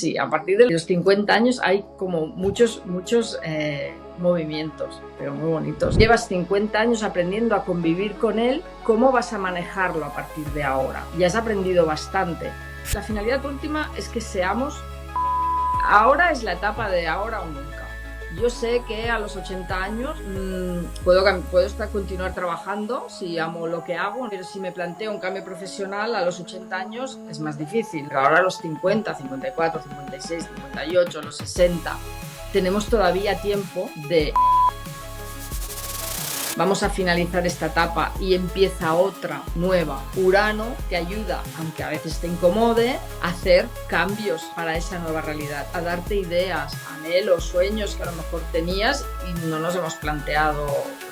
Sí, a partir de los 50 años hay como muchos movimientos, pero muy bonitos. Llevas 50 años aprendiendo a convivir con él, ¿cómo vas a manejarlo a partir de ahora? Ya has aprendido bastante. La finalidad última es que seamos... Ahora es la etapa de ahora o nunca. Yo sé que a los 80 años puedo continuar trabajando si amo lo que hago, pero si me planteo un cambio profesional a los 80 años es más difícil. Ahora a los 50, 54, 56, 58, los 60, tenemos todavía tiempo de... Vamos a finalizar esta etapa y empieza otra nueva. Urano te ayuda, aunque a veces te incomode, a hacer cambios para esa nueva realidad, a darte ideas, anhelos, sueños que a lo mejor tenías y no nos hemos planteado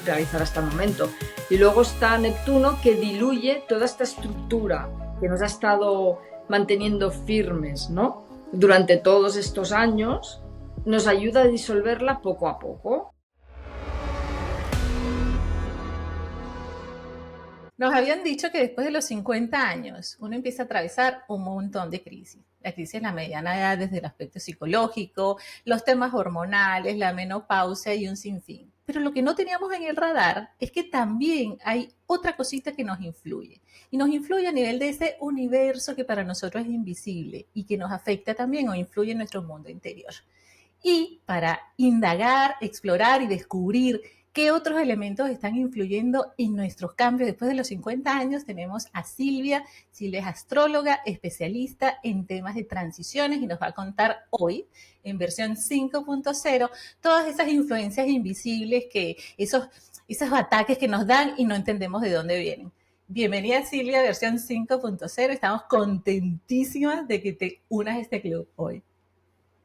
realizar hasta el momento. Y luego está Neptuno, que diluye toda esta estructura que nos ha estado manteniendo firmes, ¿no? Durante todos estos años, nos ayuda a disolverla poco a poco. Nos habían dicho que después de los 50 años uno empieza a atravesar un montón de crisis. La crisis de la mediana edad desde el aspecto psicológico, los temas hormonales, la menopausia y un sinfín. Pero lo que no teníamos en el radar es que también hay otra cosita que nos influye. Y nos influye a nivel de ese universo que para nosotros es invisible y que nos afecta también o influye en nuestro mundo interior. Y para indagar, explorar y descubrir qué otros elementos están influyendo en nuestros cambios después de los 50 años, tenemos a Silvia. Silvia es astróloga, especialista en temas de transiciones y nos va a contar hoy, en versión 5.0, todas esas influencias invisibles, esos ataques que nos dan y no entendemos de dónde vienen. Bienvenida, Silvia, versión 5.0. Estamos contentísimas de que te unas a este club hoy.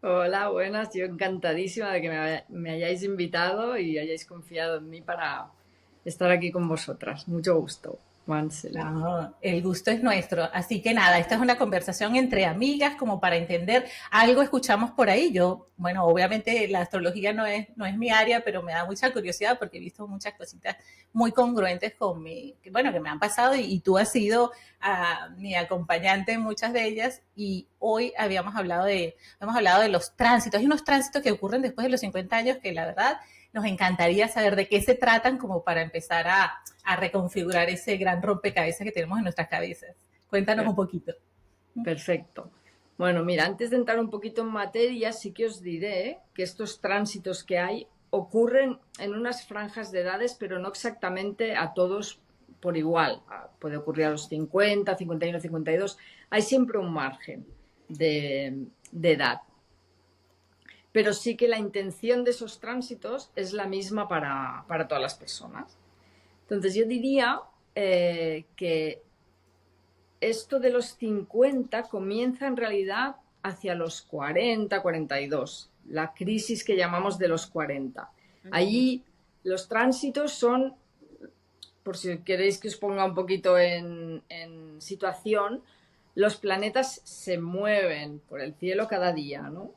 Hola, buenas. Yo encantadísima de que me hayáis invitado y hayáis confiado en mí para estar aquí con vosotras. Mucho gusto, Marcela. No, el gusto es nuestro. Así que nada, esta es una conversación entre amigas como para entender. Algo escuchamos por ahí. Yo, bueno, obviamente la astrología no es mi área, pero me da mucha curiosidad porque he visto muchas cositas muy congruentes con que me han pasado y tú has sido mi acompañante en muchas de ellas. Y hoy hemos hablado de los tránsitos. Hay unos tránsitos que ocurren después de los 50 años que la verdad nos encantaría saber de qué se tratan como para empezar a reconfigurar ese gran rompecabezas que tenemos en nuestras cabezas. Cuéntanos un poquito. Perfecto. Bueno, mira, antes de entrar un poquito en materia, sí que os diré que estos tránsitos que hay ocurren en unas franjas de edades, pero no exactamente a todos por igual. Puede ocurrir a los 50, 51, 52. Hay siempre un margen de edad. Pero sí que la intención de esos tránsitos es la misma para todas las personas. Entonces yo diría que esto de los 50 comienza en realidad hacia los 40, 42, la crisis que llamamos de los 40. Allí los tránsitos son, por si queréis que os ponga un poquito en situación, los planetas se mueven por el cielo cada día, ¿no?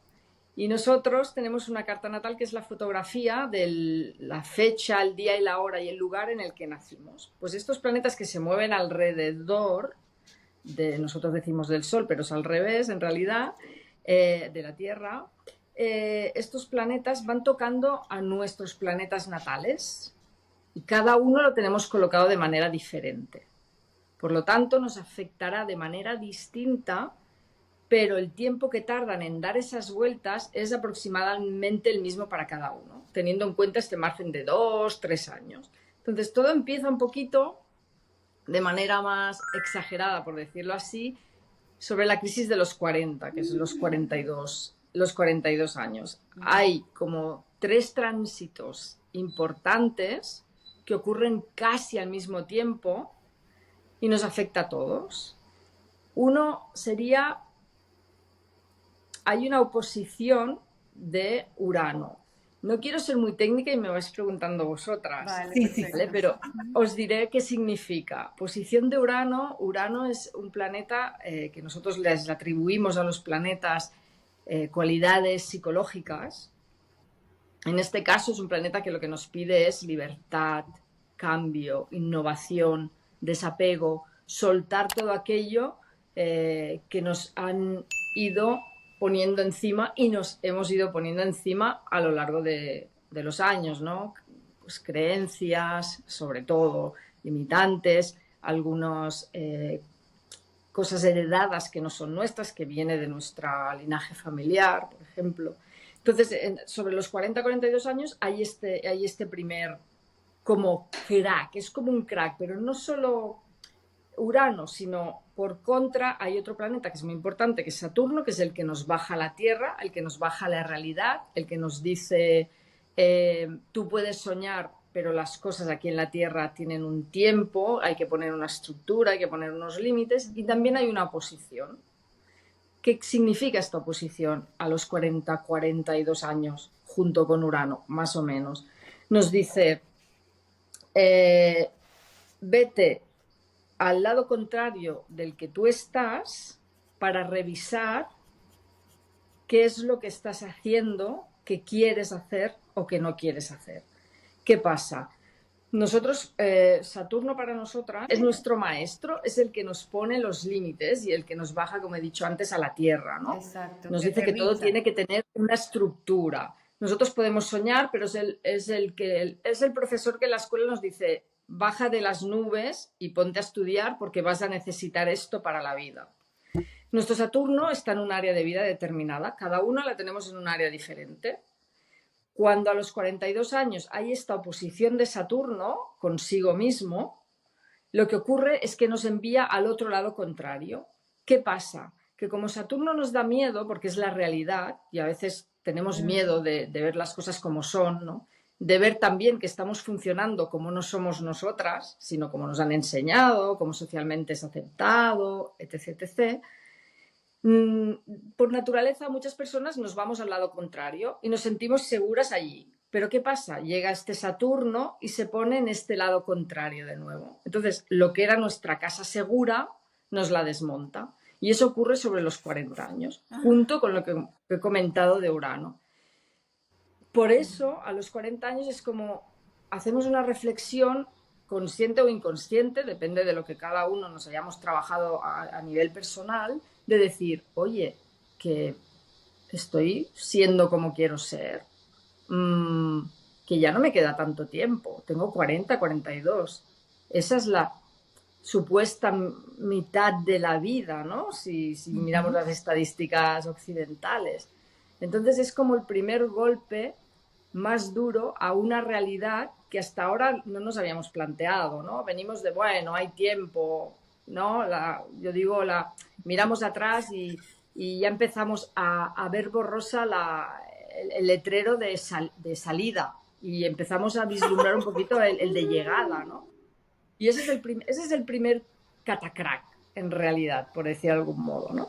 Y nosotros tenemos una carta natal que es la fotografía de la fecha, el día y la hora y el lugar en el que nacimos. Pues estos planetas que se mueven alrededor nosotros decimos del Sol, pero es al revés, en realidad, de la Tierra, estos planetas van tocando a nuestros planetas natales y cada uno lo tenemos colocado de manera diferente. Por lo tanto, nos afectará de manera distinta, pero el tiempo que tardan en dar esas vueltas es aproximadamente el mismo para cada uno, teniendo en cuenta este margen de 2, 3 años. Entonces, todo empieza un poquito de manera más exagerada, por decirlo así, sobre la crisis de los 40, que es los 42 años. Hay como 3 tránsitos importantes que ocurren casi al mismo tiempo y nos afecta a todos. Uno sería, hay una oposición de Urano. No quiero ser muy técnica y me vais preguntando vosotras, Vale, pero os diré qué significa. Posición de Urano. Urano es un planeta que nosotros les atribuimos a los planetas cualidades psicológicas. En este caso es un planeta que lo que nos pide es libertad, cambio, innovación, desapego, soltar todo aquello que nos han ido poniendo encima y nos hemos ido poniendo encima a lo largo de los años, ¿no? Pues creencias, sobre todo, limitantes, algunas cosas heredadas que no son nuestras, que viene de nuestro linaje familiar, por ejemplo. Entonces, sobre los 40-42 años hay este primer como crack, es como un crack, pero no solo Urano, sino por contra hay otro planeta que es muy importante, que es Saturno, que es el que nos baja a la Tierra, el que nos baja a la realidad, el que nos dice, tú puedes soñar, pero las cosas aquí en la Tierra tienen un tiempo, hay que poner una estructura, hay que poner unos límites, y también hay una oposición. ¿Qué significa esta oposición a los 40-42 años junto con Urano, más o menos? Nos dice, vete al lado contrario del que tú estás para revisar qué es lo que estás haciendo, que quieres hacer o que no quieres hacer. ¿Qué pasa? Nosotros, Saturno para nosotras es nuestro maestro, es el que nos pone los límites y el que nos baja, como he dicho antes, a la tierra, ¿no? Exacto, Nos dice que todo tiene que tener una estructura. Nosotros podemos soñar, pero es el profesor que en la escuela nos dice, baja de las nubes y ponte a estudiar porque vas a necesitar esto para la vida. Nuestro Saturno está en un área de vida determinada, cada una la tenemos en un área diferente. Cuando a los 42 años hay esta oposición de Saturno consigo mismo, lo que ocurre es que nos envía al otro lado contrario. ¿Qué pasa? Que como Saturno nos da miedo, porque es la realidad, y a veces tenemos miedo de ver las cosas como son, ¿no? De ver también que estamos funcionando como no somos nosotras, sino como nos han enseñado, como socialmente es aceptado, etc., etc., por naturaleza muchas personas nos vamos al lado contrario y nos sentimos seguras allí. Pero ¿qué pasa? Llega este Saturno y se pone en este lado contrario de nuevo. Entonces, lo que era nuestra casa segura nos la desmonta. Y eso ocurre sobre los 40 años, junto con lo que he comentado de Urano. Por eso, a los 40 años es como hacemos una reflexión consciente o inconsciente, depende de lo que cada uno nos hayamos trabajado a nivel personal, de decir, oye, que estoy siendo como quiero ser, que ya no me queda tanto tiempo, tengo 40-42. Esa es la supuesta mitad de la vida, ¿no? Si miramos las estadísticas occidentales. Entonces es como el primer golpe más duro a una realidad que hasta ahora no nos habíamos planteado, ¿no? Venimos de, bueno, hay tiempo, ¿no? Miramos atrás y ya empezamos a ver borrosa el letrero de salida y empezamos a vislumbrar un poquito el de llegada, ¿no? Y ese es el primer catacrack, en realidad, por decir de algún modo, ¿no?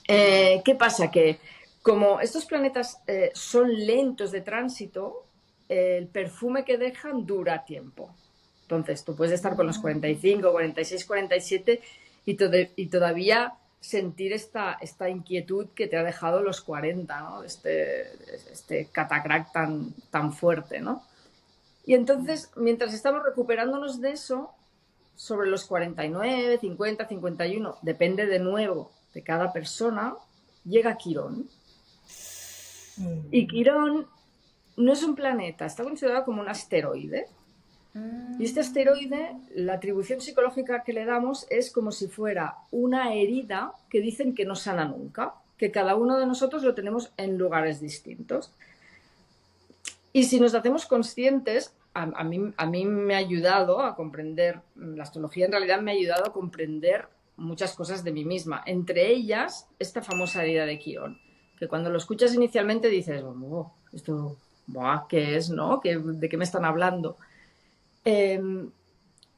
¿Qué pasa? Que como estos planetas son lentos de tránsito, el perfume que dejan dura tiempo. Entonces, tú puedes estar con los 45, 46, 47 y todavía sentir esta inquietud que te ha dejado los 40, ¿no? Este catacrack tan fuerte, ¿no? Y entonces, mientras estamos recuperándonos de eso, sobre los 49, 50, 51, depende de nuevo de cada persona, llega Quirón. Y Quirón no es un planeta, está considerado como un asteroide. Y este asteroide, la atribución psicológica que le damos es como si fuera una herida que dicen que no sana nunca, que cada uno de nosotros lo tenemos en lugares distintos. Y si nos hacemos conscientes, a mí me ha ayudado a comprender, la astrología en realidad me ha ayudado a comprender muchas cosas de mí misma, entre ellas esta famosa herida de Quirón, que cuando lo escuchas inicialmente dices, oh, esto, ¿qué es, no? ¿De qué me están hablando?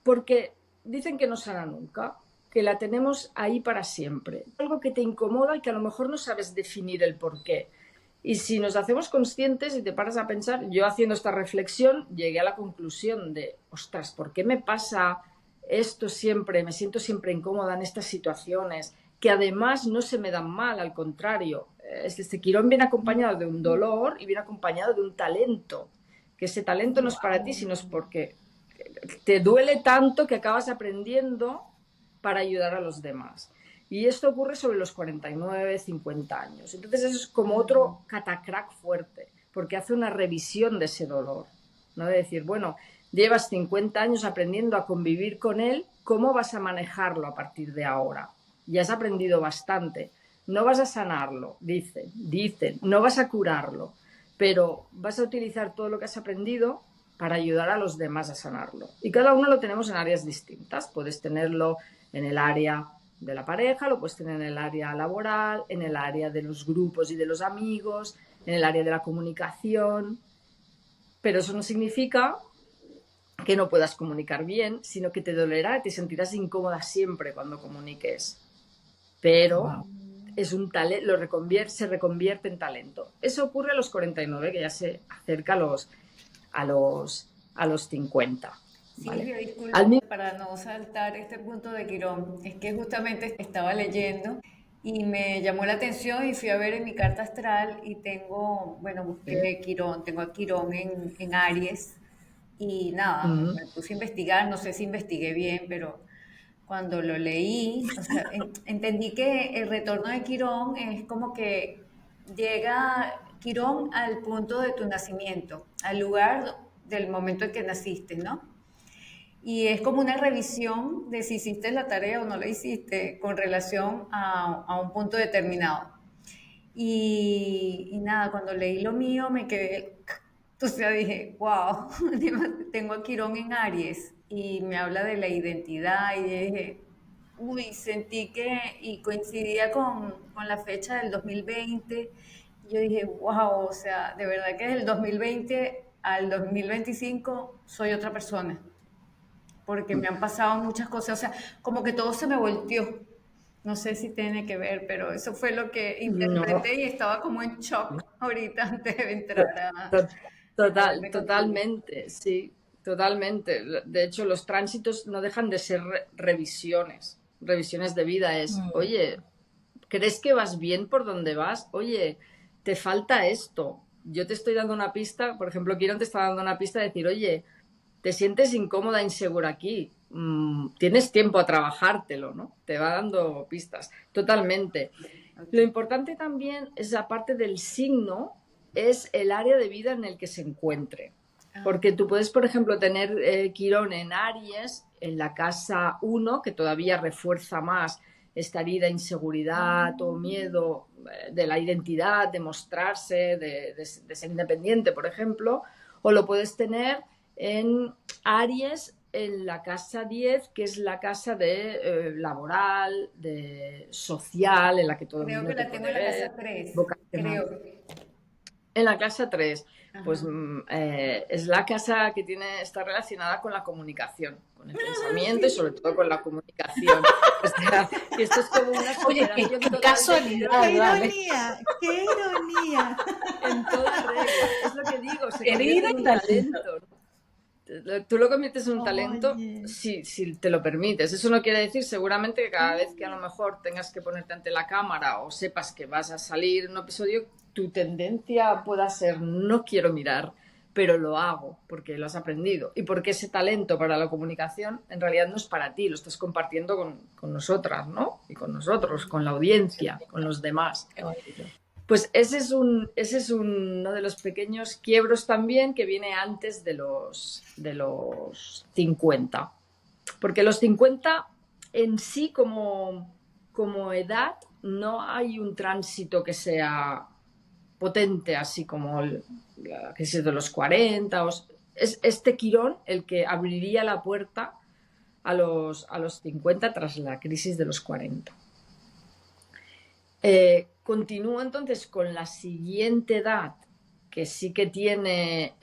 Porque dicen que no sana nunca, que la tenemos ahí para siempre. Algo que te incomoda y que a lo mejor no sabes definir el porqué. Y si nos hacemos conscientes y te paras a pensar, yo haciendo esta reflexión llegué a la conclusión de, ostras, ¿por qué me pasa esto siempre? Me siento siempre incómoda en estas situaciones, que además no se me dan mal, al contrario. Este Quirón viene acompañado de un dolor y viene acompañado de un talento, que ese talento no es para ti, sino es porque te duele tanto que acabas aprendiendo para ayudar a los demás. Y esto ocurre sobre los 49, 50 años. Entonces eso es como otro catacrack fuerte, porque hace una revisión de ese dolor, ¿no? De decir, bueno, llevas 50 años aprendiendo a convivir con él, ¿cómo vas a manejarlo a partir de ahora? Ya has aprendido bastante. No vas a sanarlo, dicen, no vas a curarlo, pero vas a utilizar todo lo que has aprendido para ayudar a los demás a sanarlo. Y cada uno lo tenemos en áreas distintas. Puedes tenerlo en el área de la pareja, lo puedes tener en el área laboral, en el área de los grupos y de los amigos, en el área de la comunicación. Pero eso no significa que no puedas comunicar bien, sino que te dolerá y te sentirás incómoda siempre cuando comuniques. Pero es un talento, se reconvierte en talento. Eso ocurre a los 49, que ya se acerca a los 50. ¿Vale? Silvia, disculpa, para no saltar este punto de Quirón, es que justamente estaba leyendo y me llamó la atención y fui a ver en mi carta astral y tengo, bueno, busqué Quirón, tengo a Quirón en Aries y nada, me puse a investigar, no sé si investigué bien, pero cuando lo leí, o sea, entendí que el retorno de Quirón es como que llega Quirón al punto de tu nacimiento, al lugar del momento en que naciste, ¿no? Y es como una revisión de si hiciste la tarea o no la hiciste con relación a un punto determinado. Y nada, cuando leí lo mío me quedé, o sea, dije, wow, tengo a Quirón en Aries y me habla de la identidad y dije, uy, sentí que, y coincidía con la fecha del 2020, y yo dije, wow, o sea, de verdad que desde el 2020 al 2025 soy otra persona porque me han pasado muchas cosas, o sea, como que todo se me volteó. No sé si tiene que ver, pero eso fue lo que No, interpreté y estaba como en shock ahorita antes de entrar a verme contigo. totalmente, sí, totalmente. De hecho, los tránsitos no dejan de ser revisiones de vida. Es, oye, ¿crees que vas bien por donde vas? Oye, te falta esto. Yo te estoy dando una pista, por ejemplo, Quirón te está dando una pista de decir, oye, te sientes incómoda, insegura aquí, tienes tiempo a trabajártelo, ¿no? Te va dando pistas, totalmente. Lo importante también es, aparte del signo, es el área de vida en el que se encuentre. Porque tú puedes, por ejemplo, tener Quirón en Aries, en la casa 1, que todavía refuerza más esta herida, inseguridad o miedo de la identidad, de mostrarse, de ser independiente, por ejemplo, o lo puedes tener en Aries en la casa 10, que es la casa de laboral, de social, en la que todo el Creo mundo que te la tengo puede en la ver, casa 3, vocacional. creo. En la casa 3, pues Ajá. es la casa que está relacionada con la comunicación, con el pensamiento y sobre todo con la comunicación. O sea, que esto es como una Oye, qué, superación qué total de casualidad, ¡Qué Quirón vale. ironía! ¡Qué ironía! en toda regla. Es lo que digo, se convierte Herida en y un talento. talento, ¿no? Tú lo conviertes en un talento Oye. si te lo permites. Eso no quiere decir seguramente que cada vez que a lo mejor tengas que ponerte ante la cámara o sepas que vas a salir en un episodio, tu tendencia pueda ser no quiero mirar, pero lo hago porque lo has aprendido y porque ese talento para la comunicación en realidad no es para ti, lo estás compartiendo con nosotras, ¿no? Y con nosotros, con la audiencia, con los demás. Qué bonito. Pues ese es uno de los pequeños quiebros también que viene antes de los 50. Porque los 50 en sí como edad no hay un tránsito que sea potente, así como la crisis de los 40. Es este Quirón el que abriría la puerta a los 50 tras la crisis de los 40. Continúo entonces con la siguiente edad, que sí que tiene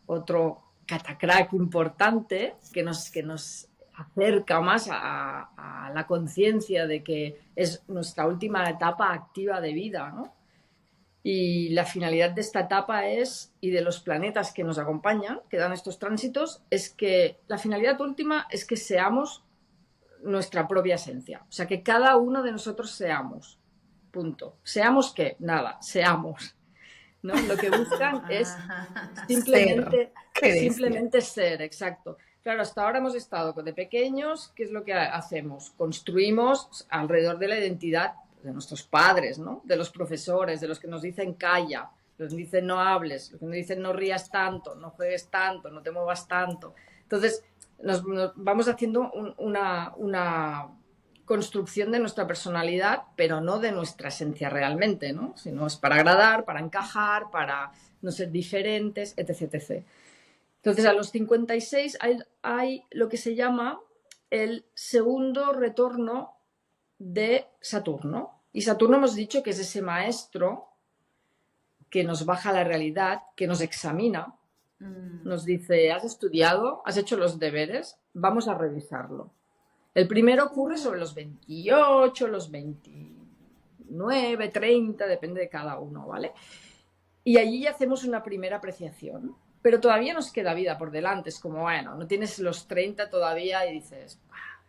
otro catacrack importante, que nos acerca más a la conciencia de que es nuestra última etapa activa de vida, ¿no? Y la finalidad de esta etapa y de los planetas que nos acompañan, que dan estos tránsitos, es que la finalidad última es que seamos nuestra propia esencia. O sea, que cada uno de nosotros seamos. Punto. ¿Seamos qué? Nada, seamos. ¿No? Lo que buscan es Ser, simplemente ¿qué decía? ser, exacto. Claro, hasta ahora hemos estado de pequeños, ¿qué es lo que hacemos? Construimos alrededor de la identidad de nuestros padres, ¿no? De los profesores, de los que nos dicen calla, los que nos dicen no hables, los que nos dicen no rías tanto, no juegues tanto, no te muevas tanto. Entonces, nos vamos haciendo una construcción de nuestra personalidad, pero no de nuestra esencia realmente, ¿no? Sino es para agradar, para encajar, para no ser diferentes, etc, etc. Entonces, a los 56 hay lo que se llama el segundo retorno de Saturno. Y Saturno hemos dicho que es ese maestro que nos baja la realidad, que nos examina, nos dice, ¿has estudiado? ¿Has hecho los deberes? Vamos a revisarlo. El primero ocurre sobre los 28, los 29, 30, depende de cada uno, ¿vale? Y allí hacemos una primera apreciación, pero todavía nos queda vida por delante. Es como, bueno, no tienes los 30 todavía y dices,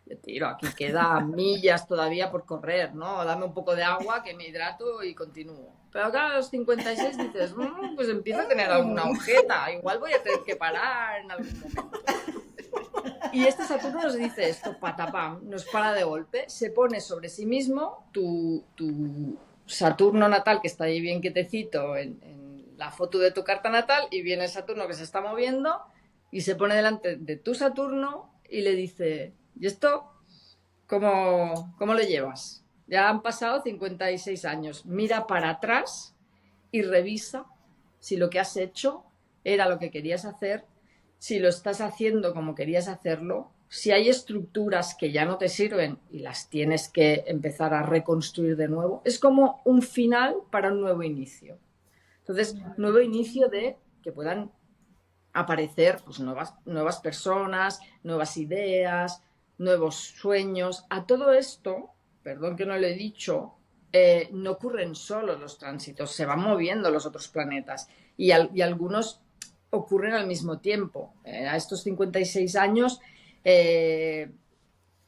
yo tiro, aquí queda millas todavía por correr, ¿no? Dame un poco de agua, que me hidrato y continúo. Pero acá a los 56 dices, pues empiezo a tener alguna agujeta, igual voy a tener que parar en algún momento. Y este Saturno nos dice esto, patapam, nos para de golpe, se pone sobre sí mismo tu Saturno natal, que está ahí bien quietecito en la foto de tu carta natal, y viene el Saturno que se está moviendo y se pone delante de tu Saturno y le dice, ¿y esto cómo lo llevas? Ya han pasado 56 años, mira para atrás y revisa si lo que has hecho era lo que querías hacer, si lo estás haciendo como querías hacerlo, si hay estructuras que ya no te sirven y las tienes que empezar a reconstruir de nuevo. Es como un final para un nuevo inicio. Entonces, nuevo inicio de que puedan aparecer pues, nuevas personas, nuevas ideas, nuevos sueños. A todo esto, perdón que no lo he dicho, no ocurren solo los tránsitos, se van moviendo los otros planetas y algunos ocurren al mismo tiempo. A estos 56 años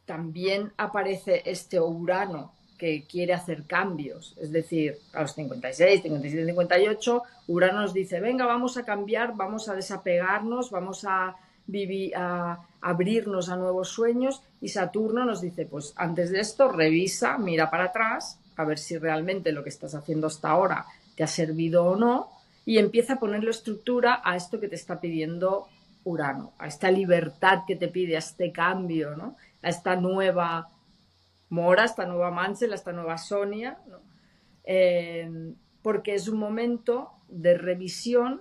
también aparece este Urano que quiere hacer cambios, es decir, a los 56, 57, 58, Urano nos dice, venga, vamos a cambiar, vamos a desapegarnos, vamos a vivir, a abrirnos a nuevos sueños, y Saturno nos dice, pues antes de esto, revisa, mira para atrás, a ver si realmente lo que estás haciendo hasta ahora te ha servido o no, y empieza a ponerle estructura a esto que te está pidiendo Urano, a esta libertad que te pide, a este cambio, ¿no? A esta nueva Mora, esta nueva Mansell, esta nueva Sonia, ¿no? Porque es un momento de revisión,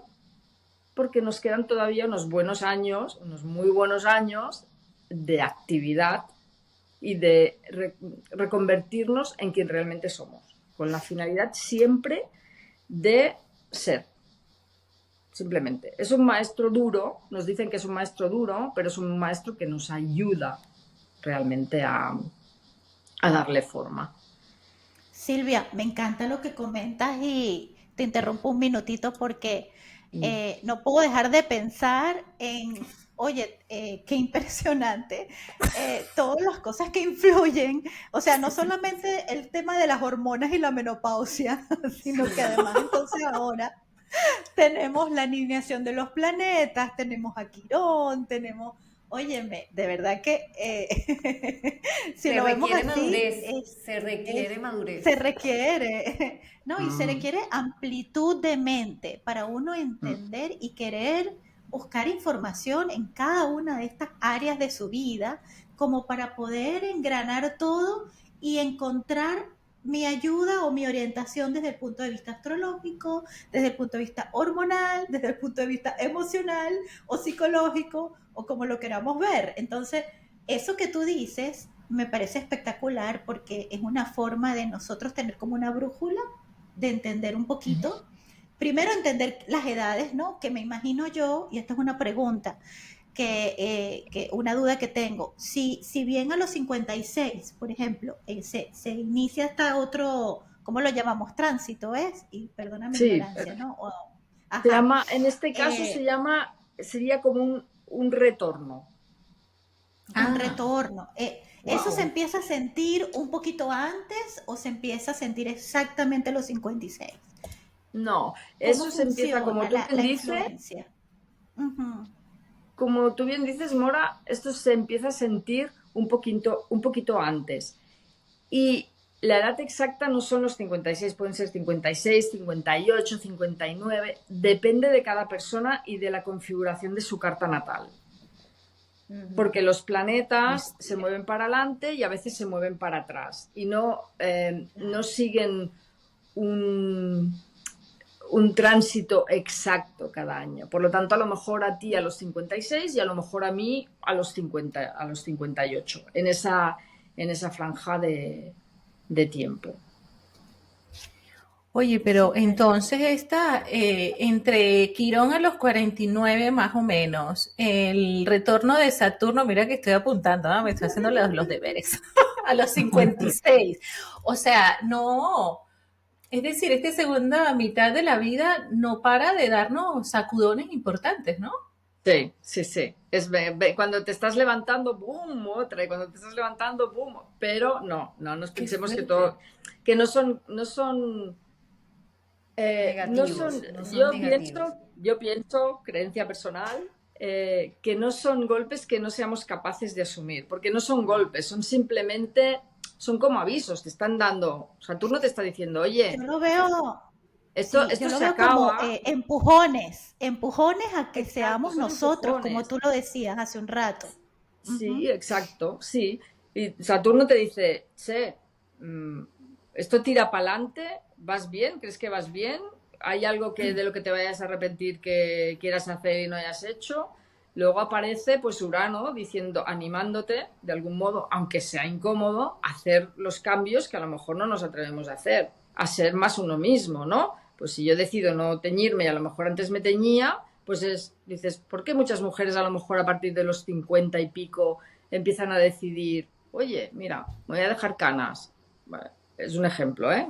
porque nos quedan todavía unos buenos años, unos muy buenos años de actividad y de reconvertirnos en quien realmente somos, con la finalidad siempre de ser. Simplemente. Es un maestro duro, nos dicen que es un maestro duro, pero es un maestro que nos ayuda realmente a darle forma. Silvia, me encanta lo que comentas y te interrumpo un minutito porque no puedo dejar de pensar en, oye, qué impresionante, todas las cosas que influyen, o sea, no solamente el tema de las hormonas y la menopausia, sino que además entonces ahora tenemos la alineación de los planetas, tenemos a Quirón, tenemos, óyeme, de verdad que si Se lo vemos requiere así, madurez, se requiere se madurez. requiere, ¿no? Y se requiere amplitud de mente para uno entender y querer buscar información en cada una de estas áreas de su vida, como para poder engranar todo y encontrar mi ayuda o mi orientación desde el punto de vista astrológico, desde el punto de vista hormonal, desde el punto de vista emocional o psicológico, o como lo queramos ver. Entonces, eso que tú dices me parece espectacular porque es una forma de nosotros tener como una brújula, de entender un poquito. Primero, entender las edades, ¿no? Que me imagino yo, y esta es una pregunta, que una duda que tengo, si bien a los 56, por ejemplo, se inicia hasta otro, ¿cómo lo llamamos? Tránsito, ¿es? Y perdona mi Sí, ignorancia, ¿no? se Ajá. llama, en este caso sería como un retorno. Un retorno. ¿Eso se Wow. empieza a sentir un poquito antes o se empieza a sentir exactamente a los 56? No, ¿Cómo eso se empieza, como funciona tú la bien dices, influencia? Ujú. como tú bien dices, Mora, esto se empieza a sentir un poquito antes. Y la edad exacta no son los 56, pueden ser 56, 58, 59, depende de cada persona y de la configuración de su carta natal. Porque los planetas se mueven para adelante y a veces se mueven para atrás y no siguen un tránsito exacto cada año. Por lo tanto, a lo mejor a ti a los 56 y a lo mejor a mí a los 50, a los 58, en esa franja de tiempo. Oye, pero entonces entre Quirón a los 49 más o menos, el retorno de Saturno, mira que estoy apuntando, me estoy haciendo los deberes, a los 56. O sea, no, es decir, esta segunda mitad de la vida no para de darnos sacudones importantes, ¿no? Sí. Cuando te estás levantando, boom, otra, y cuando te estás levantando, boom, pero no nos pensemos que no son negativos, yo pienso, creencia personal, que no son golpes que no seamos capaces de asumir, porque no son golpes, son como avisos, te están dando, Saturno te está diciendo, oye, yo lo veo, esto yo lo se veo acaba. como empujones a que seamos nosotros, como tú lo decías hace un rato. Sí, exacto, sí. Y Saturno te dice, esto tira para adelante, ¿vas bien? ¿Crees que vas bien? ¿Hay algo de lo que te vayas a arrepentir que quieras hacer y no hayas hecho? Luego aparece pues Urano diciendo, animándote de algún modo, aunque sea incómodo, a hacer los cambios que a lo mejor no nos atrevemos a hacer, a ser más uno mismo, ¿no? Pues si yo decido no teñirme y a lo mejor antes me teñía, pues dices, ¿por qué muchas mujeres a lo mejor a partir de los 50 y pico empiezan a decidir, oye, mira, me voy a dejar canas? Bueno, es un ejemplo, ¿eh?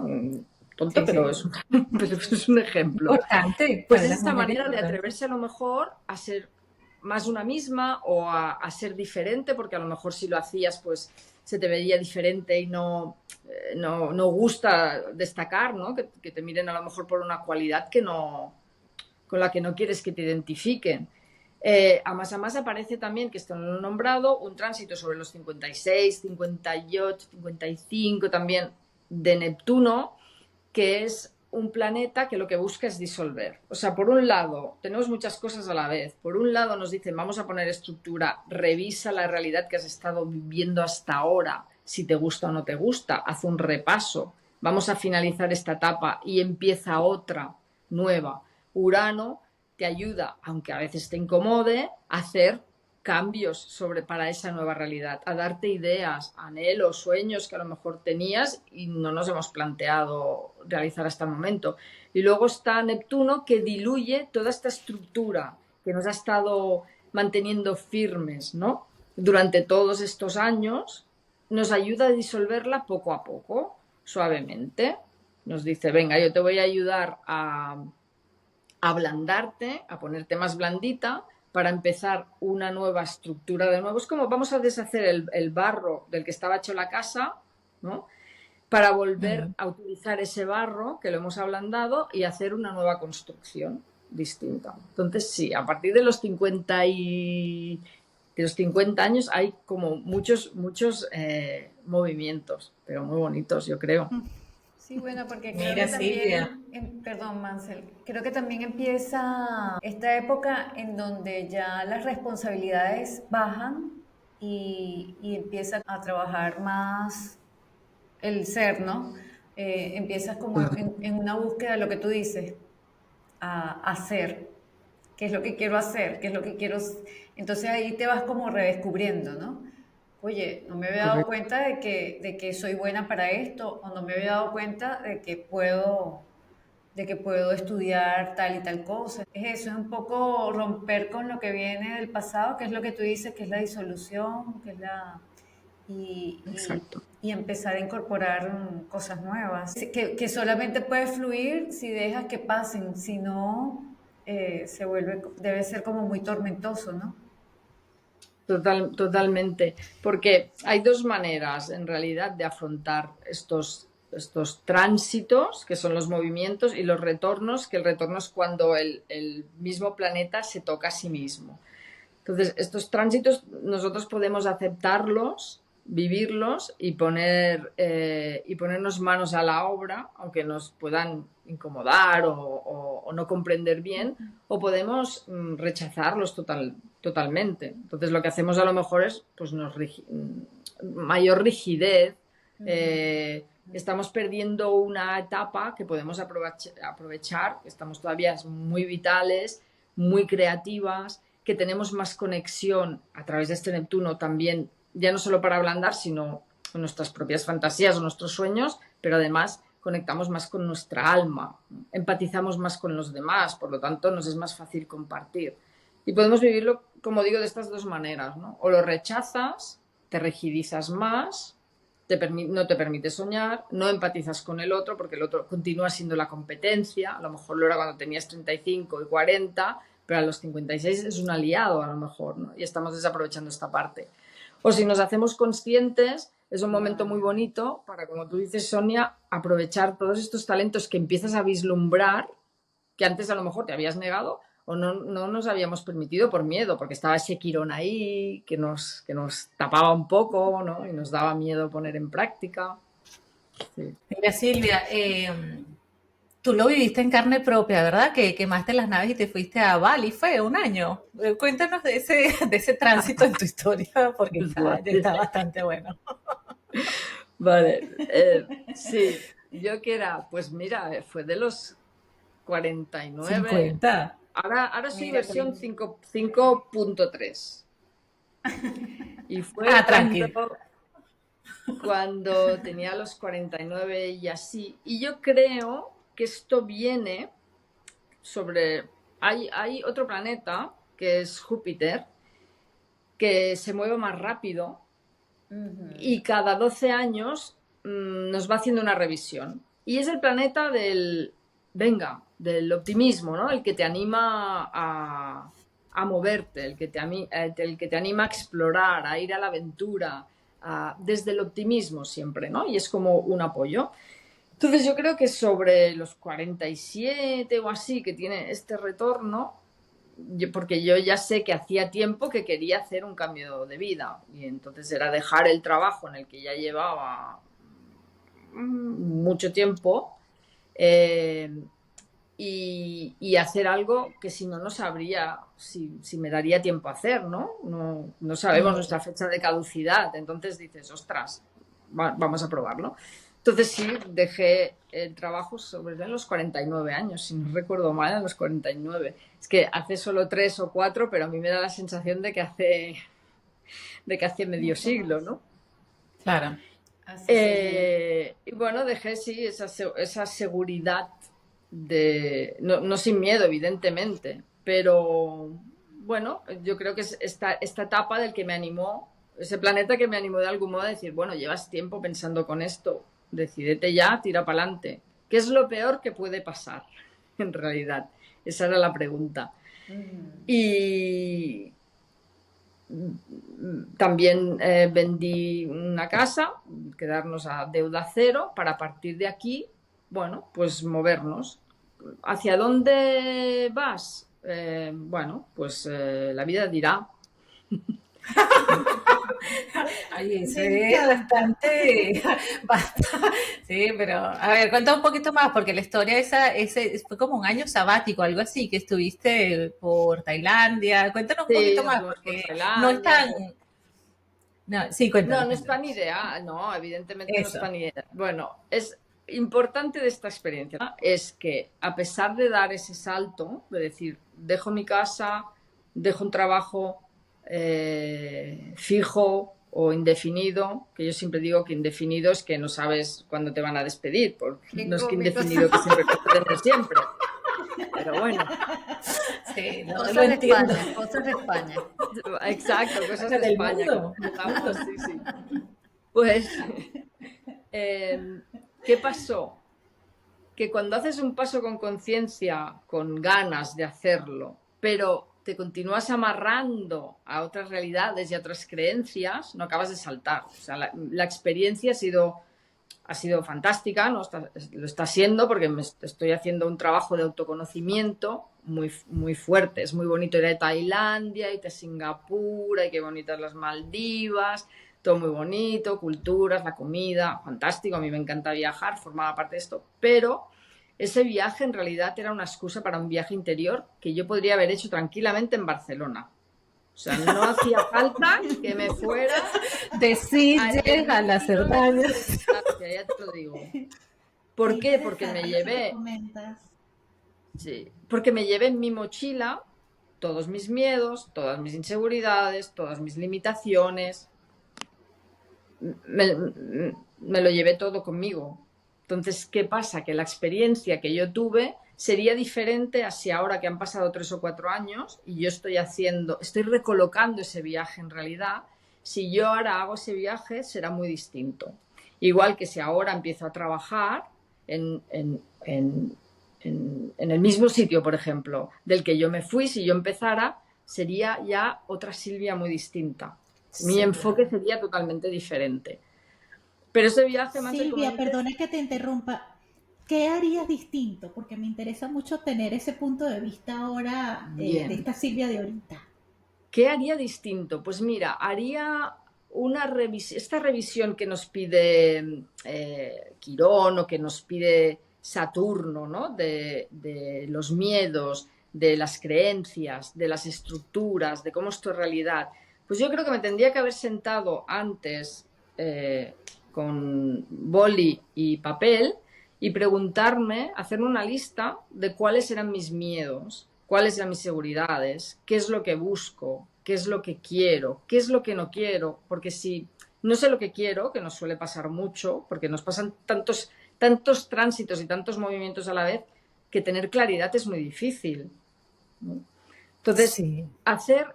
Tonto, sí, pero es un ejemplo. Importante. Pues es esta manera de atreverse a lo mejor a ser más una misma o a ser diferente, porque a lo mejor si lo hacías pues se te veía diferente y no gusta destacar, ¿no? Que te miren a lo mejor por una cualidad con la que no quieres que te identifiquen. A más aparece también, que esto no lo he nombrado, un tránsito sobre los 56, 58, 55 también de Neptuno, que es un planeta que lo que busca es disolver. O sea, por un lado, tenemos muchas cosas a la vez. Por un lado nos dicen, vamos a poner estructura, revisa la realidad que has estado viviendo hasta ahora, si te gusta o no te gusta, haz un repaso, vamos a finalizar esta etapa y empieza otra nueva. Urano te ayuda, aunque a veces te incomode, a hacer cambios para esa nueva realidad, a darte ideas, anhelos, sueños que a lo mejor tenías y no nos hemos planteado realizar hasta el momento. Y luego está Neptuno, que diluye toda esta estructura que nos ha estado manteniendo firmes, ¿no? Durante todos estos años, nos ayuda a disolverla poco a poco, suavemente. Nos dice, venga, yo te voy a ayudar a ablandarte, a ponerte más blandita, para empezar una nueva estructura de nuevo. Es como vamos a deshacer el barro del que estaba hecho la casa, ¿no? Para volver a utilizar ese barro que lo hemos ablandado y hacer una nueva construcción distinta. Entonces, sí, a partir de los 50 años hay como muchos movimientos, pero muy bonitos, yo creo. Sí, bueno, porque creo que también, perdón, Mansell, creo que también empieza esta época en donde ya las responsabilidades bajan y empieza a trabajar más el ser, ¿no? Empiezas como en una búsqueda de lo que tú dices, a hacer, qué es lo que quiero hacer, qué es lo que quiero. Entonces ahí te vas como redescubriendo, ¿no? Oye, no me había dado cuenta de que soy buena para esto, o no me había dado cuenta de que puedo estudiar tal y tal cosa. Es eso, es un poco romper con lo que viene del pasado, que es lo que tú dices, que es la disolución, que es y empezar a incorporar cosas nuevas. Que solamente puede fluir si dejas que pasen, si no, debe ser como muy tormentoso, ¿no? Totalmente, porque hay dos maneras en realidad de afrontar estos tránsitos, que son los movimientos, y los retornos, que el retorno es cuando el mismo planeta se toca a sí mismo. Entonces, estos tránsitos nosotros podemos aceptarlos, vivirlos y ponernos manos a la obra, aunque nos puedan incomodar o no comprender bien, o podemos rechazarlos totalmente. Entonces, lo que hacemos a lo mejor es pues, mayor rigidez. Estamos perdiendo una etapa que podemos aprovechar, estamos todavía muy vitales, muy creativas, que tenemos más conexión a través de este Neptuno también, ya no solo para ablandar, sino con nuestras propias fantasías o nuestros sueños, pero además conectamos más con nuestra alma, empatizamos más con los demás, por lo tanto nos es más fácil compartir. Y podemos vivirlo, como digo, de estas dos maneras, ¿no? O lo rechazas, te rigidizas más, no te permite soñar, no empatizas con el otro porque el otro continúa siendo la competencia, a lo mejor lo era cuando tenías 35 y 40, pero a los 56 es un aliado a lo mejor, ¿no? Y estamos desaprovechando esta parte. O si nos hacemos conscientes, es un momento muy bonito para, como tú dices, Sonia, aprovechar todos estos talentos que empiezas a vislumbrar, que antes a lo mejor te habías negado o no nos habíamos permitido por miedo, porque estaba ese Quirón ahí que nos tapaba un poco, ¿no? Y nos daba miedo poner en práctica. Sí. Mira, Silvia, tú lo viviste en carne propia, ¿verdad? Que quemaste las naves y te fuiste a Bali, fue un año. Cuéntanos de ese tránsito en tu historia, porque está bastante bueno. Vale, sí, yo que era, pues mira, fue de los 49. 50. Ahora soy versión 5.3. Y fue cuando tenía los 49 y así. Y yo creo que esto viene sobre... Hay otro planeta, que es Júpiter, que se mueve más rápido y cada 12 años nos va haciendo una revisión. Y es el planeta del optimismo, ¿no? El que te anima a moverte, el que te anima a explorar, a ir a la aventura, desde el optimismo siempre, ¿no? Y es como un apoyo. Entonces yo creo que sobre los 47 o así que tiene este retorno, porque yo ya sé que hacía tiempo que quería hacer un cambio de vida y entonces era dejar el trabajo en el que ya llevaba mucho tiempo y hacer algo que si no sabría si me daría tiempo a hacer, ¿no? No sabemos nuestra fecha de caducidad, entonces dices, ostras, vamos a probarlo. Entonces sí, dejé el trabajo sobre los 49 años, si no recuerdo mal, a los 49. Es que hace solo 3 o 4, pero a mí me da la sensación de que hace medio siglo, ¿no? Claro. Y bueno, dejé sí esa seguridad de... No sin miedo, evidentemente, pero bueno, yo creo que es esta etapa del que me animó, ese planeta que me animó de algún modo a decir, bueno, llevas tiempo pensando con esto, decídete ya, tira para adelante. ¿Qué es lo peor que puede pasar? En realidad, esa era la pregunta. Y también vendí una casa, quedarnos a deuda cero, para partir de aquí, bueno, pues movernos. ¿Hacia dónde vas? Bueno, pues la vida dirá. Ay, eso es bastante, sí, pero a ver, cuenta un poquito más, porque la historia ese fue como un año sabático, algo así, que estuviste por Tailandia. Cuéntanos un poquito más, porque no es tan... No, sí, cuéntanos. No es tan ideal, no, evidentemente no es tan ideal. Bueno, es importante de esta experiencia, ¿no? Es que a pesar de dar ese salto, de decir, dejo mi casa, dejo un trabajo fijo o indefinido, que yo siempre digo que indefinido es que no sabes cuándo te van a despedir, porque no es que indefinido que siempre te tener siempre. Pero bueno. Sí, cosas de España, cosas de España. Exacto, cosas de España. Sí. Pues, ¿qué pasó? Que cuando haces un paso con conciencia, con ganas de hacerlo, pero te continúas amarrando a otras realidades y a otras creencias, no acabas de saltar. O sea, la experiencia ha sido ha sido fantástica, ¿no? Lo está siendo porque estoy haciendo un trabajo de autoconocimiento muy, muy fuerte. Es muy bonito ir a Tailandia, ir a Singapur, y qué bonitas las Maldivas, todo muy bonito, culturas, la comida, fantástico, a mí me encanta viajar, formaba parte de esto, pero ese viaje en realidad era una excusa para un viaje interior que yo podría haber hecho tranquilamente en Barcelona. O sea, no hacía falta que me fuera de Sitges a las Cerdañas. Ya te lo digo. ¿Por qué? Porque me llevé... Sí, porque me llevé en mi mochila todos mis miedos, todas mis inseguridades, todas mis limitaciones. Me lo llevé todo conmigo. Entonces, ¿qué pasa? Que la experiencia que yo tuve sería diferente a si ahora que han pasado 3 o 4 años y yo estoy recolocando ese viaje en realidad. Si yo ahora hago ese viaje, será muy distinto. Igual que si ahora empiezo a trabajar en el mismo sitio, por ejemplo, del que yo me fui, si yo empezara, sería ya otra Silvia muy distinta. Mi enfoque sería totalmente diferente. Pero ese viaje más Silvia, perdona que te interrumpa. ¿Qué harías distinto? Porque me interesa mucho tener ese punto de vista ahora de esta Silvia de ahorita. ¿Qué haría distinto? Pues mira, haría esta revisión que nos pide Quirón o que nos pide Saturno, ¿no? De los miedos, de las creencias, de las estructuras, de cómo es tu realidad. Pues yo creo que me tendría que haber sentado antes con boli y papel y preguntarme, hacerme una lista de cuáles eran mis miedos, cuáles eran mis seguridades, qué es lo que busco, qué es lo que quiero, qué es lo que no quiero, porque si no sé lo que quiero, que nos suele pasar mucho, porque nos pasan tantos tránsitos y tantos movimientos a la vez, que tener claridad es muy difícil. Entonces,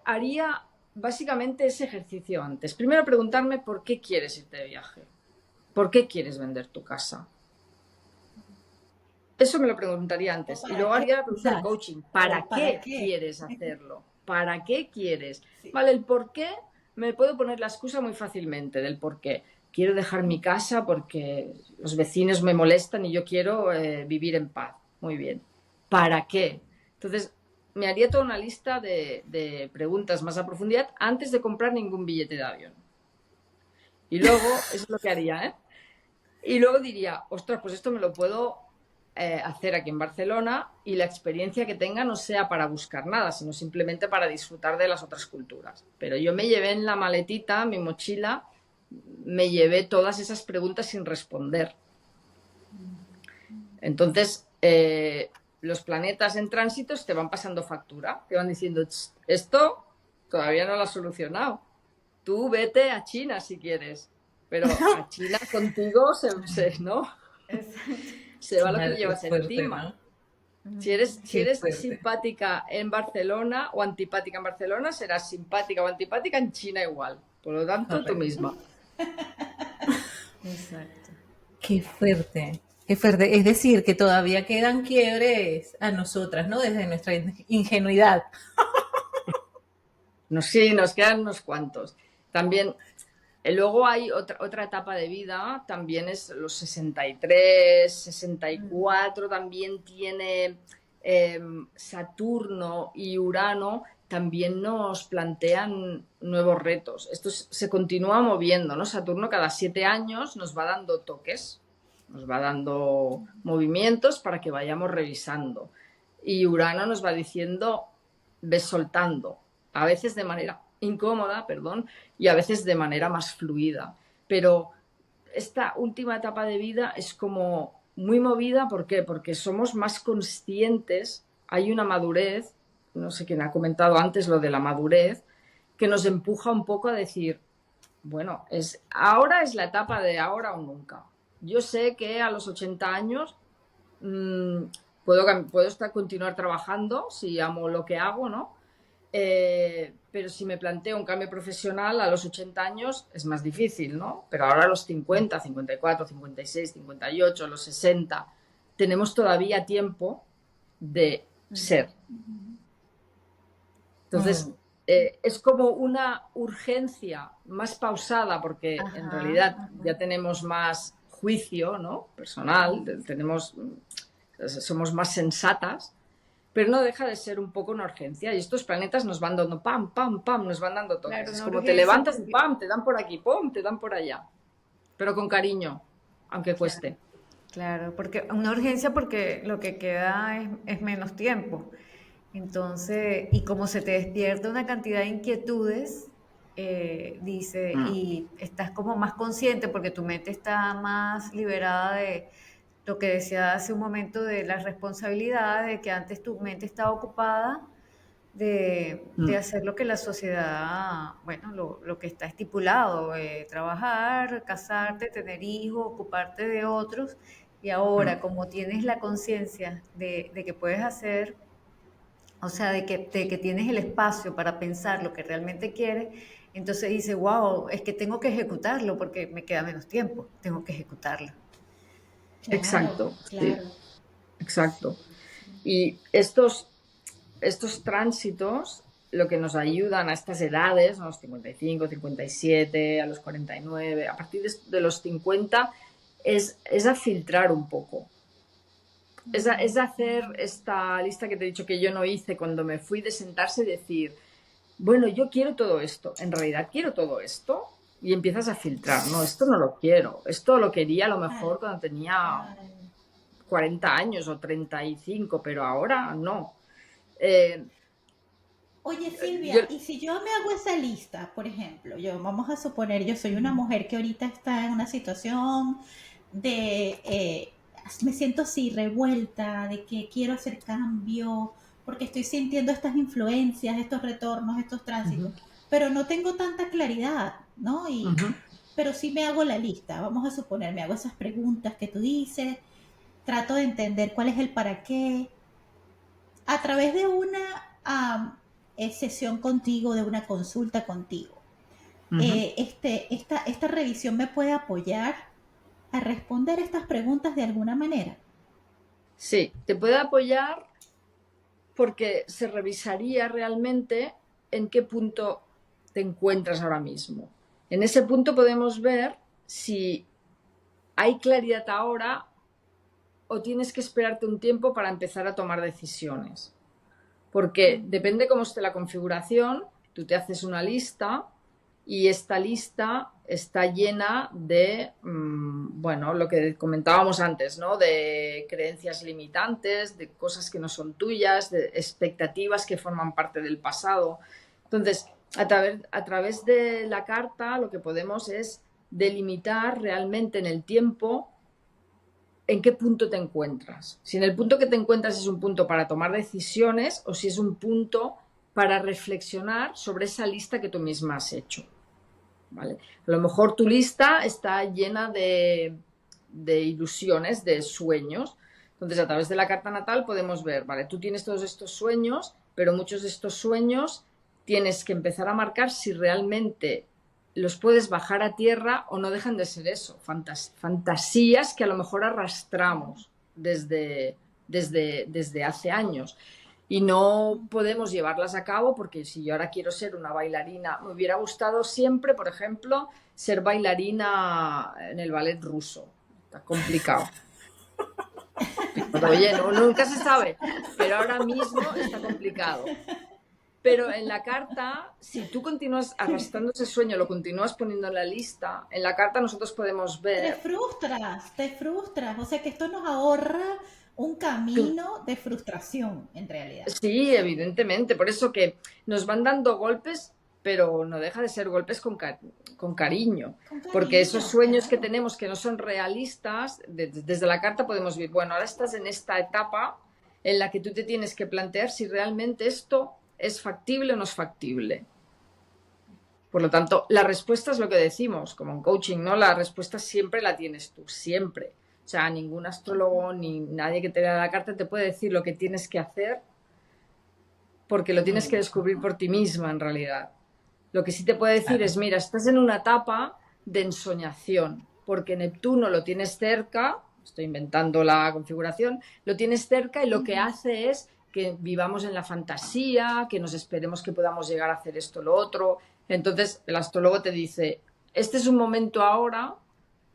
haría básicamente ese ejercicio antes. Primero preguntarme por qué quieres irte de viaje, por qué quieres vender tu casa. Eso me lo preguntaría antes. Y luego haría la pregunta del coaching. ¿Para qué quieres hacerlo? ¿Para qué quieres? Sí. Vale, el por qué me puedo poner la excusa muy fácilmente del por qué. Quiero dejar mi casa porque los vecinos me molestan y yo quiero vivir en paz. Muy bien. ¿Para qué? Entonces, me haría toda una lista de preguntas más a profundidad antes de comprar ningún billete de avión. Y luego, eso es lo que haría, ¿eh? Y luego diría, ostras, pues esto me lo puedo hacer aquí en Barcelona y la experiencia que tenga no sea para buscar nada, sino simplemente para disfrutar de las otras culturas. Pero yo me llevé en la maletita, mi mochila, me llevé todas esas preguntas sin responder. Entonces, los planetas en tránsitos te van pasando factura, te van diciendo, esto todavía no lo has solucionado. Tú vete a China si quieres, pero a China contigo ¿no? Se va lo que llevas encima. ¿No? Si eres simpática en Barcelona o antipática en Barcelona, serás simpática o antipática en China igual. Por lo tanto, tú misma. Exacto. Qué fuerte, qué fuerte. Es decir, que todavía quedan quiebres a nosotras, ¿no? Desde nuestra ingenuidad. Sí, nos quedan unos cuantos. También... Luego hay otra etapa de vida, también es los 63, 64, también tiene Saturno y Urano, también nos plantean nuevos retos. Esto se continúa moviendo, ¿no? Saturno cada 7 años nos va dando toques, nos va dando movimientos para que vayamos revisando. Y Urano nos va diciendo, ves soltando, a veces de manera incómoda, y a veces de manera más fluida. Pero esta última etapa de vida es como muy movida, ¿por qué? Porque somos más conscientes, hay una madurez, no sé quién ha comentado antes lo de la madurez, que nos empuja un poco a decir, bueno, ahora es la etapa de ahora o nunca. Yo sé que a los 80 años puedo continuar trabajando si amo lo que hago, ¿no? Pero si me planteo un cambio profesional a los 80 años es más difícil, ¿no? Pero ahora a los 50, 54, 56, 58, a los 60, tenemos todavía tiempo de ser. Entonces, es como una urgencia más pausada porque en realidad ya tenemos más juicio, ¿no? Personal, somos más sensatas, pero no deja de ser un poco una urgencia. Y estos planetas nos van dando pam, pam, pam, nos van dando toques. Claro, Es una como te urgencia levantas y porque, pam, te dan por aquí, pum, te dan por allá. Pero con cariño, aunque claro, cueste. claro, porque una urgencia porque lo que queda es menos tiempo. Entonces, y como se te despierta una cantidad de inquietudes, dice, Mm, y estás como más consciente porque tu mente está más liberada de lo que decía hace un momento de las responsabilidades, de que antes tu mente estaba ocupada de mm, hacer lo que la sociedad, bueno, lo que está estipulado, trabajar, casarte, tener hijos, ocuparte de otros, y ahora mm, como tienes la conciencia de que puedes hacer, o sea, de que tienes el espacio para pensar lo que realmente quieres, entonces dices, wow, es que tengo que ejecutarlo porque me queda menos tiempo, tengo que ejecutarlo. Claro, exacto, sí, claro. exacto. Sí. Y estos tránsitos lo que nos ayudan a estas edades, a los 55, 57, a los 49, a partir de los 50, es a filtrar un poco. Es hacer esta lista que te he dicho que yo no hice cuando me fui, de sentarse y decir, bueno, yo quiero todo esto, en realidad quiero todo esto, y empiezas a filtrar, no, esto no lo quiero, esto lo quería a lo Claro, mejor cuando tenía claro. 40 años o 35, pero ahora no. Eh, Oye, yo, Silvia, y si yo me hago esa lista, por ejemplo, yo vamos a suponer, yo soy una mujer que ahorita está en una situación de, me siento así revuelta, de que quiero hacer cambio, porque estoy sintiendo estas influencias, estos retornos, estos tránsitos, uh-huh, pero no tengo tanta claridad, ¿no? uh-huh. Pero sí me hago la lista, vamos a suponer, me hago esas preguntas que tú dices, trato de entender cuál es el para qué, a través de una sesión contigo, de una consulta contigo. Uh-huh. Esta revisión me puede apoyar a responder estas preguntas de alguna manera. Sí, te puede apoyar porque se revisaría realmente en qué punto te encuentras ahora mismo. En ese punto podemos ver si hay claridad ahora o tienes que esperarte un tiempo para empezar a tomar decisiones. Porque depende cómo esté la configuración, tú te haces una lista y esta lista está llena de, bueno, lo que comentábamos antes, ¿no? De creencias limitantes, de cosas que no son tuyas, de expectativas que forman parte del pasado. Entonces, a través de la carta lo que podemos es delimitar realmente en el tiempo en qué punto te encuentras. Si en el punto que te encuentras es un punto para tomar decisiones o si es un punto para reflexionar sobre esa lista que tú misma has hecho. ¿Vale? A lo mejor tu lista está llena de ilusiones, de sueños. Entonces, a través de la carta natal podemos ver, ¿vale? Tú tienes todos estos sueños, pero muchos de estos sueños tienes que empezar a marcar si realmente los puedes bajar a tierra o no dejan de ser eso, fantasías que a lo mejor arrastramos desde hace años y no podemos llevarlas a cabo porque si yo ahora quiero ser una bailarina, me hubiera gustado siempre, por ejemplo, ser bailarina en el ballet ruso. Está complicado. Pero, oye, nunca se sabe, pero ahora mismo está complicado. Pero en la carta, si tú continúas arrastrando ese sueño, lo continúas poniendo en la lista, en la carta nosotros podemos ver. Te frustras, o sea que esto nos ahorra un camino de frustración en realidad. Sí, evidentemente, por eso que nos van dando golpes, pero no deja de ser golpes con cariño, Con porque esos cariño, sueños que claro. tenemos que no son realistas, desde la carta podemos ver, bueno, ahora estás en esta etapa en la que tú te tienes que plantear si realmente esto es factible o no es factible. Por lo tanto, la respuesta es lo que decimos, como en coaching, ¿no? La respuesta siempre la tienes tú, siempre. O sea, ningún astrólogo ni nadie que te lea la carta te puede decir lo que tienes que hacer porque lo tienes que descubrir por ti misma en realidad. Lo que sí te puede decir es, mira, estás en una etapa de ensoñación, porque Neptuno lo tienes cerca, estoy inventando la configuración, lo tienes cerca y lo que hace es que vivamos en la fantasía, que nos esperemos que podamos llegar a hacer esto o lo otro. Entonces el astrólogo te dice, este es un momento ahora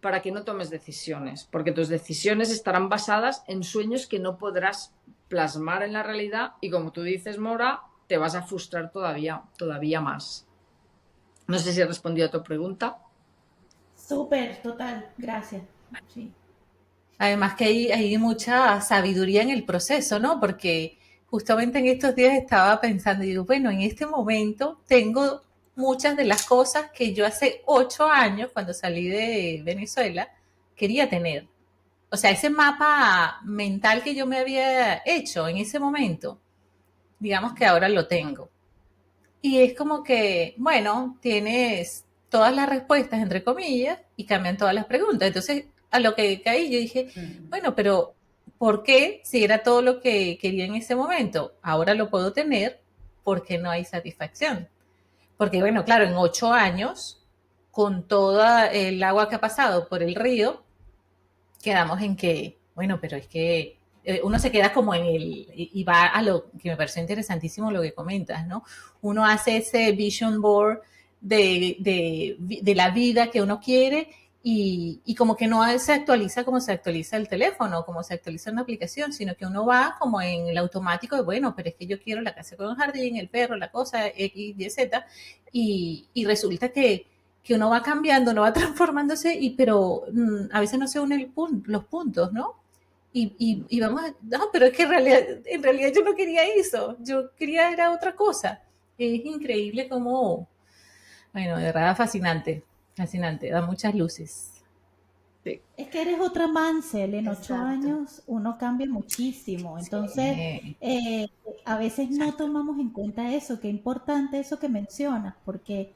para que no tomes decisiones, porque tus decisiones estarán basadas en sueños que no podrás plasmar en la realidad y, como tú dices, Mora, te vas a frustrar todavía más. No sé si he respondido a tu pregunta. Súper, total, gracias. Sí. Además que hay mucha sabiduría en el proceso, ¿no? Porque justamente en estos días estaba pensando y digo, bueno, en este momento tengo muchas de las cosas que yo hace 8 años, cuando salí de Venezuela, quería tener. O sea, ese mapa mental que yo me había hecho en ese momento, digamos que ahora lo tengo. Y es como que, bueno, tienes todas las respuestas, entre comillas, y cambian todas las preguntas. Entonces, a lo que caí, yo dije, bueno, pero ¿por qué si era todo lo que quería en ese momento? Ahora lo puedo tener porque no hay satisfacción. Porque, bueno, claro, en 8 años, con toda el agua que ha pasado por el río, quedamos en que, bueno, pero es que uno se queda como en el, y va a lo que me pareció interesantísimo lo que comentas, ¿no? Uno hace ese vision board de la vida que uno quiere y como que no se actualiza como se actualiza el teléfono, como se actualiza una aplicación, sino que uno va como en el automático de, bueno, pero es que yo quiero la casa con el jardín, el perro, la cosa, X, Y, Z, y resulta que uno va cambiando, uno va transformándose, pero a veces no se unen los puntos, ¿no? Y vamos a, no, pero es que en realidad yo no quería eso, yo quería era otra cosa. Es increíble como, bueno, de verdad fascinante, fascinante, da muchas luces. Sí. Es que eres otra Mansell, en 8 Exacto. años uno cambia muchísimo, entonces eh, a veces no Exacto. tomamos en cuenta eso, qué importante eso que mencionas, porque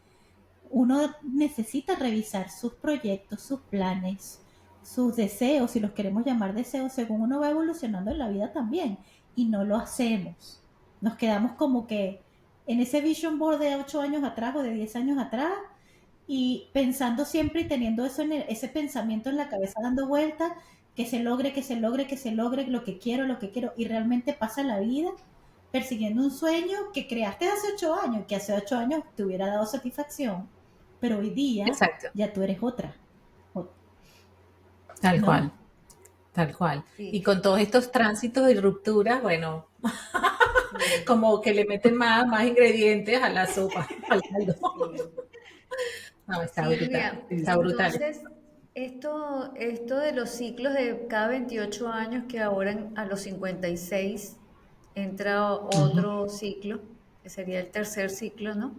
uno necesita revisar sus proyectos, sus planes, sus deseos, si los queremos llamar deseos, según uno va evolucionando en la vida también, y no lo hacemos. Nos quedamos como que en ese vision board de 8 años atrás o de 10 años atrás, y pensando siempre y teniendo eso ese pensamiento en la cabeza dando vueltas, que se logre, que se logre, que se logre lo que quiero, y realmente pasa la vida persiguiendo un sueño que creaste hace 8 años, que hace 8 años te hubiera dado satisfacción, pero hoy día Exacto, ya tú eres otra, tal ¿no? cual, tal cual. Sí, Y con todos estos tránsitos y rupturas, bueno, sí, como que le meten más ingredientes a la sopa, al caldo. sí. No, Sí, Julia. está brutal. Entonces, esto de los ciclos de cada 28 años, que ahora a los 56 entra Ujú. otro ciclo, que sería el tercer ciclo, ¿no?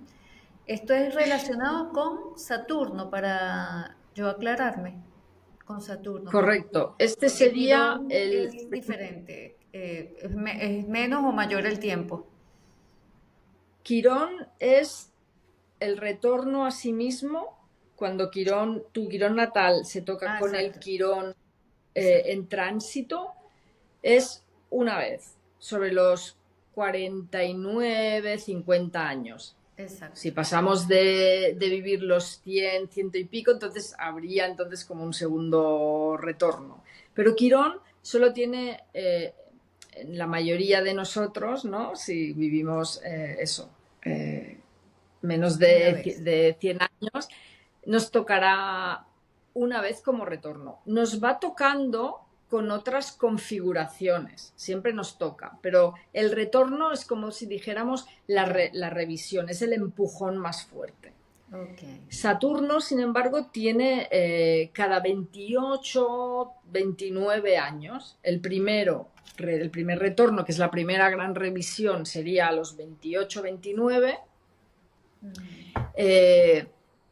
Esto es relacionado con Saturno, para yo aclararme, con Saturno, Correcto. Este porque sería Quirón el... es diferente, es menos o mayor el tiempo. Quirón es el retorno a sí mismo cuando tu Quirón natal se toca Ah, con el exacto, Quirón exacto. en tránsito, es una vez, sobre los 49, 50 años. Si Exacto. pasamos de vivir los 100, ciento y pico, entonces habría como un segundo retorno. Pero Quirón solo tiene, la mayoría de nosotros, ¿no? Si vivimos menos Una vez. de 100 años, nos tocará una vez como retorno. Nos va tocando con otras configuraciones, siempre nos toca, pero el retorno es como si dijéramos Ya. la revisión, es el empujón más fuerte. Ok. Saturno, sin embargo, tiene cada 28, 29 años. El primer retorno, que es la primera gran revisión, sería a los 28, 29.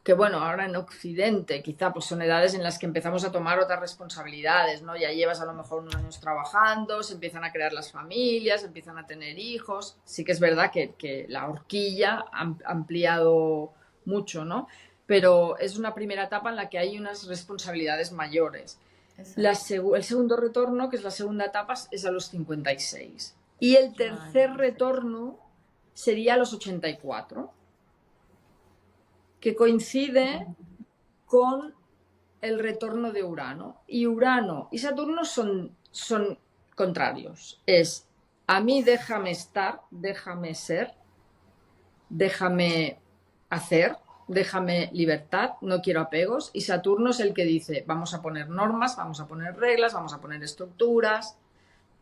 Que bueno, ahora en Occidente quizá pues son edades en las que empezamos a tomar otras responsabilidades, ¿no? Ya llevas a lo mejor unos años trabajando, se empiezan a crear las familias, empiezan a tener hijos. Sí que es verdad que la horquilla ha ampliado mucho, ¿no? Pero es una primera etapa en la que hay unas responsabilidades mayores. Exacto. El segundo retorno, que es la segunda etapa, es a los 56. Y el Ah, ya, tercer perfecto. retorno sería a los 84, que coincide con el retorno de Urano. Y Urano y Saturno son contrarios. Es a mí déjame estar, déjame ser, déjame hacer, déjame libertad, no quiero apegos, y Saturno es el que dice, vamos a poner normas, vamos a poner reglas, vamos a poner estructuras,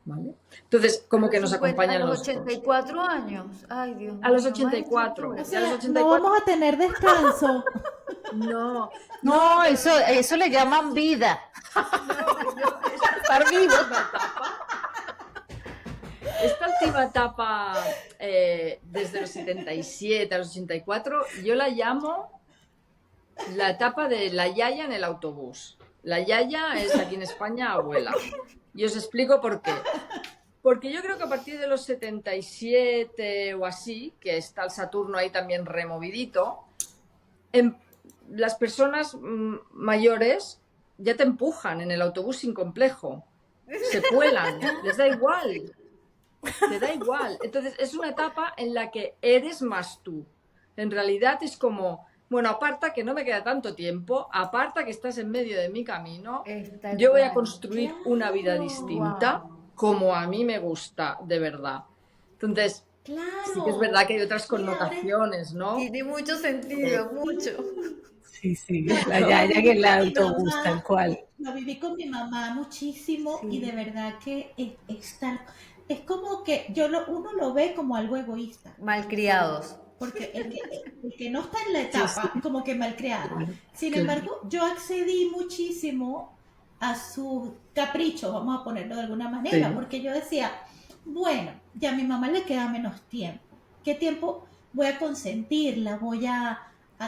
¿vale? Entonces, como que nos acompañan a los los dos. 84 años. Ay, Dios mío. A los más 84. estructura. O sea, a los no 84 vamos a tener descanso. no, No, eso le llaman vida. estar vivo. Esta última etapa, desde los 77 a los 84, yo la llamo la etapa de la yaya en el autobús. La yaya es aquí en España abuela. Y os explico por qué. Porque yo creo que a partir de los 77 o así, que está el Saturno ahí también removidito, las personas mayores ya te empujan en el autobús sin complejo. Se cuelan, les da igual. Te da igual. Entonces es una etapa en la que eres más tú. En realidad es como, bueno, aparta que no me queda tanto tiempo, aparta que estás en medio de mi camino, Está yo voy a claro. construir una vida distinta como a mí me gusta, de verdad. Entonces, Claro. sí que es verdad que hay otras Mira, ahora connotaciones, ¿no? Tiene mucho sentido, mucho. Sí, sí, la yaya en el autobús, mamá, tal cual. lo viví con mi mamá muchísimo Sí. y de verdad que es como que uno lo ve como algo egoísta, Malcriados. porque el que no está en la etapa, como que malcriado. Sin Claro. embargo, yo accedí muchísimo a sus caprichos, vamos a ponerlo de alguna manera, Sí. porque yo decía, bueno, ya a mi mamá le queda menos tiempo. ¿Qué tiempo voy a consentirla? Voy a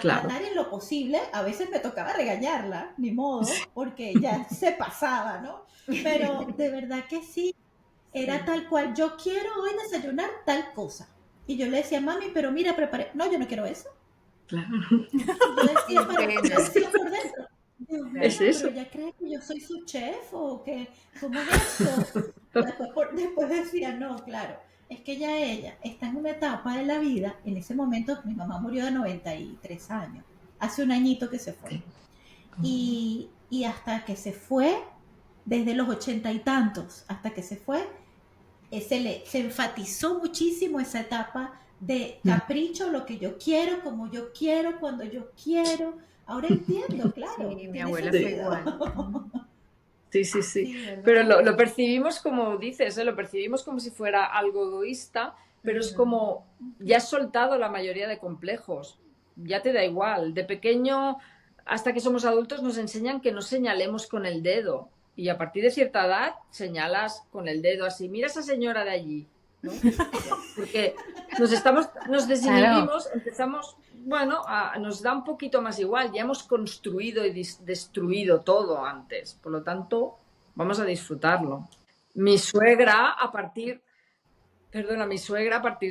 Claro. tratar en lo posible. A veces me tocaba regañarla, ni modo, porque ya se pasaba, ¿no? Pero de verdad que sí, era tal cual. Yo quiero hoy desayunar tal cosa. Y yo le decía, mami, pero mira, preparé. No, yo no quiero eso. Claro. Y yo decía, Qué pena. yo decía por dentro, Dios mío, Es eso. pero ya cree que yo soy su chef o que, ¿cómo es esto? Después decía, no, claro, es que ya ella está en una etapa de la vida. En ese momento mi mamá murió de 93 años, hace un añito que se fue. Y hasta que se fue, desde los 80 y tantos, hasta que se fue, se enfatizó muchísimo esa etapa de capricho, lo que yo quiero, como yo quiero, cuando yo quiero. Ahora entiendo, claro. Sí, mi tiene abuela fue sentido. igual. Sí, sí, sí. Sí, ¿verdad? Pero lo percibimos como dices, lo percibimos como si fuera algo egoísta, pero es como ya has soltado la mayoría de complejos, ya te da igual. De pequeño hasta que somos adultos nos enseñan que no señalemos con el dedo y a partir de cierta edad señalas con el dedo así, mira esa señora de allí, ¿no? Porque nos desinhibimos, empezamos, bueno, nos da un poquito más igual, ya hemos construido y destruido todo antes, por lo tanto, vamos a disfrutarlo. Mi suegra a partir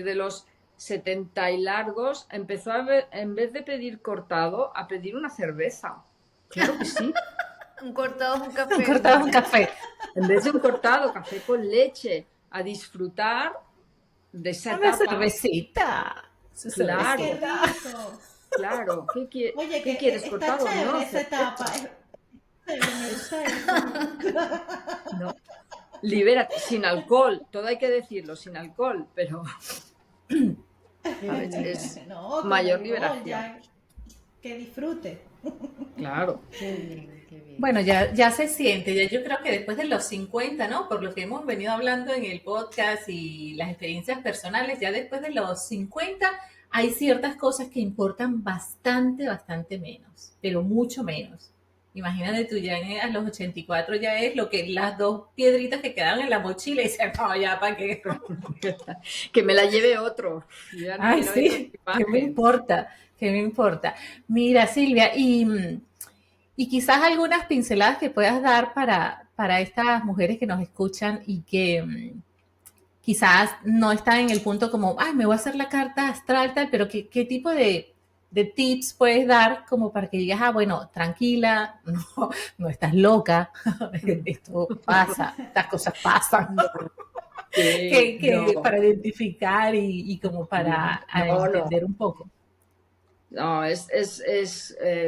de los 70 y largos empezó en vez de pedir cortado, a pedir una cerveza. Claro que sí. Un cortado es un café. Cortabas un café. En vez de un cortado, café con leche, a disfrutar de esa Una etapa. cervecita. Su Claro. ¡Qué cervecita. rico! Claro, Oye, ¿qué quieres está cortado? chévere No, esa etapa. Me gusta eso. no. Libérate, sin alcohol, todo hay que decirlo, sin alcohol, pero a veces es No, con mayor alcohol, liberación. ya, que disfrute. Claro. Qué bien, qué bien. Bueno, ya se siente, ya yo creo que después de los 50, ¿no? Por lo que hemos venido hablando en el podcast y las experiencias personales, ya después de los 50 hay ciertas cosas que importan bastante, bastante menos, pero mucho menos. Imagínate tú, ya a los 84 ya es lo que las dos piedritas que quedan en la mochila y dices, no, ya, ¿para qué? Que me la lleve otro. Yo ya no Ay, quiero sí, equipaje. ¿qué me importa? ¿Qué me importa? Mira, Silvia, y quizás algunas pinceladas que puedas dar para estas mujeres que nos escuchan y que quizás no están en el punto como, ay, me voy a hacer la carta astral, tal, pero ¿qué tipo de tips puedes dar como para que digas, bueno, tranquila, no estás loca, esto pasa, estas cosas pasan, No. para identificar y como para No. entender un poco? No, es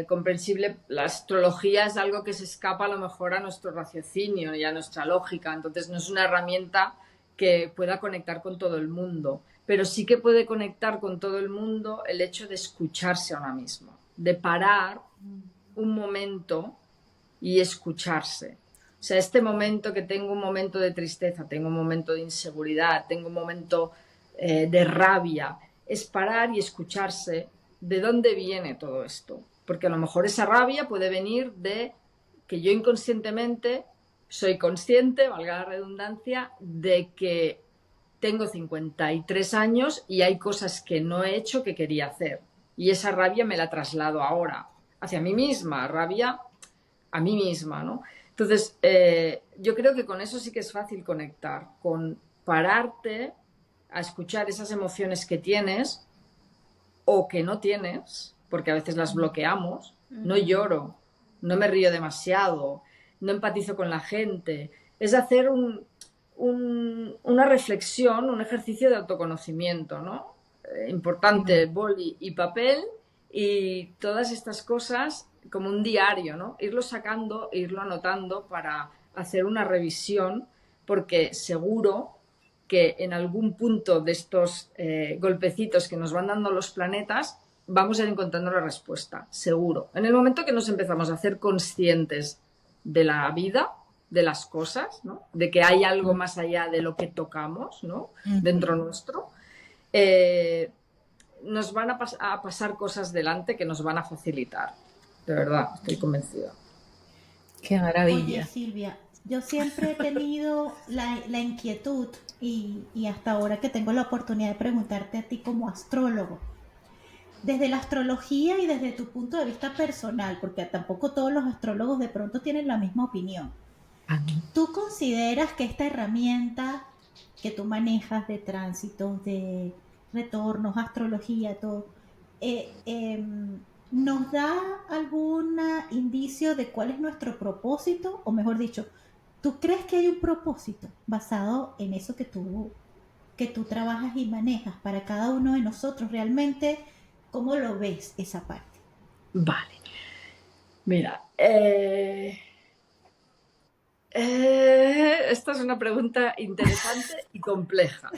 comprensible. La astrología es algo que se escapa a lo mejor a nuestro raciocinio y a nuestra lógica, entonces no es una herramienta que pueda conectar con todo el mundo, pero sí que puede conectar con todo el mundo el hecho de escucharse a una misma. de parar un momento y escucharse. O sea, este momento que tengo un momento de tristeza, tengo un momento de inseguridad, tengo un momento de rabia, es parar y escucharse de dónde viene todo esto. Porque a lo mejor esa rabia puede venir de que yo inconscientemente soy consciente, valga la redundancia, de que tengo 53 años y hay cosas que no he hecho que quería hacer. Y esa rabia me la traslado ahora hacia mí misma, rabia a mí misma, ¿no? Entonces, yo creo que con eso sí que es fácil conectar, con pararte a escuchar esas emociones que tienes o que no tienes, porque a veces las bloqueamos. No lloro, no me río demasiado, no empatizo con la gente. Es hacer una reflexión, un ejercicio de autoconocimiento, ¿no? Importante, boli y papel y todas estas cosas como un diario, ¿no? Irlo sacando, irlo anotando para hacer una revisión, porque seguro que en algún punto de estos golpecitos que nos van dando los planetas vamos a ir encontrando la respuesta, seguro. En el momento que nos empezamos a hacer conscientes de la vida, de las cosas, ¿no? De que hay algo más allá de lo que tocamos, ¿no? Dentro nuestro, nos van a pasar cosas delante que nos van a facilitar. De verdad, estoy convencida. Qué maravilla. Oye, Silvia, yo siempre he tenido la inquietud y hasta ahora que tengo la oportunidad de preguntarte a ti como astrólogo, desde la astrología y desde tu punto de vista personal, porque tampoco todos los astrólogos de pronto tienen la misma opinión. ¿Tú consideras que esta herramienta que tú manejas de tránsitos, de retornos, astrología, todo, nos da algún indicio de cuál es nuestro propósito? O mejor dicho, ¿tú crees que hay un propósito basado en eso que tú trabajas y manejas para cada uno de nosotros? Realmente, ¿cómo lo ves esa parte? Vale. Mira, esta es una pregunta interesante y compleja,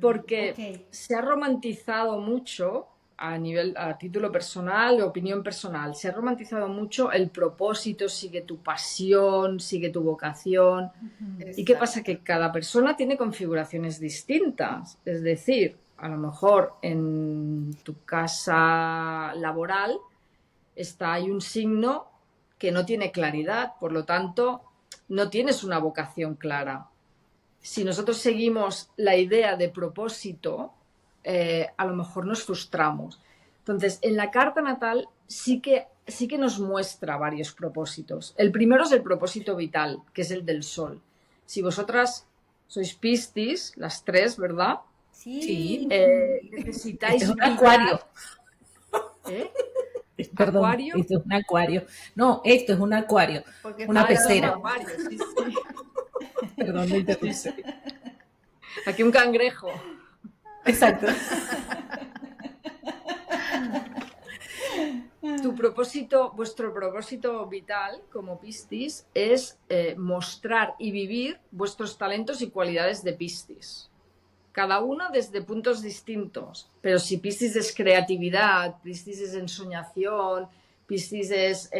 porque se ha romantizado mucho a título personal, opinión personal, se ha romantizado mucho el propósito, sigue tu pasión, sigue tu vocación. ¿Y qué pasa? Que cada persona tiene configuraciones distintas, es decir, a lo mejor en tu casa laboral hay un signo que no tiene claridad, por lo tanto, no tienes una vocación clara. Si nosotros seguimos la idea de propósito, a lo mejor nos frustramos. Entonces, en la carta natal sí que nos muestra varios propósitos. El primero es el propósito vital, que es el del sol. Si vosotras sois Piscis, las tres, ¿verdad? Sí. Necesitáis Este es un acuario. Perdón, ¿Acuario? esto es un acuario. No, esto es un acuario. Porque una falta pecera. un acuario, Sí. Perdón, me interrupí. Aquí un cangrejo. Exacto. Vuestro propósito vital como Piscis es mostrar y vivir vuestros talentos y cualidades de Piscis. Cada uno desde puntos distintos. Pero si Piscis es creatividad, Piscis es ensoñación, Piscis es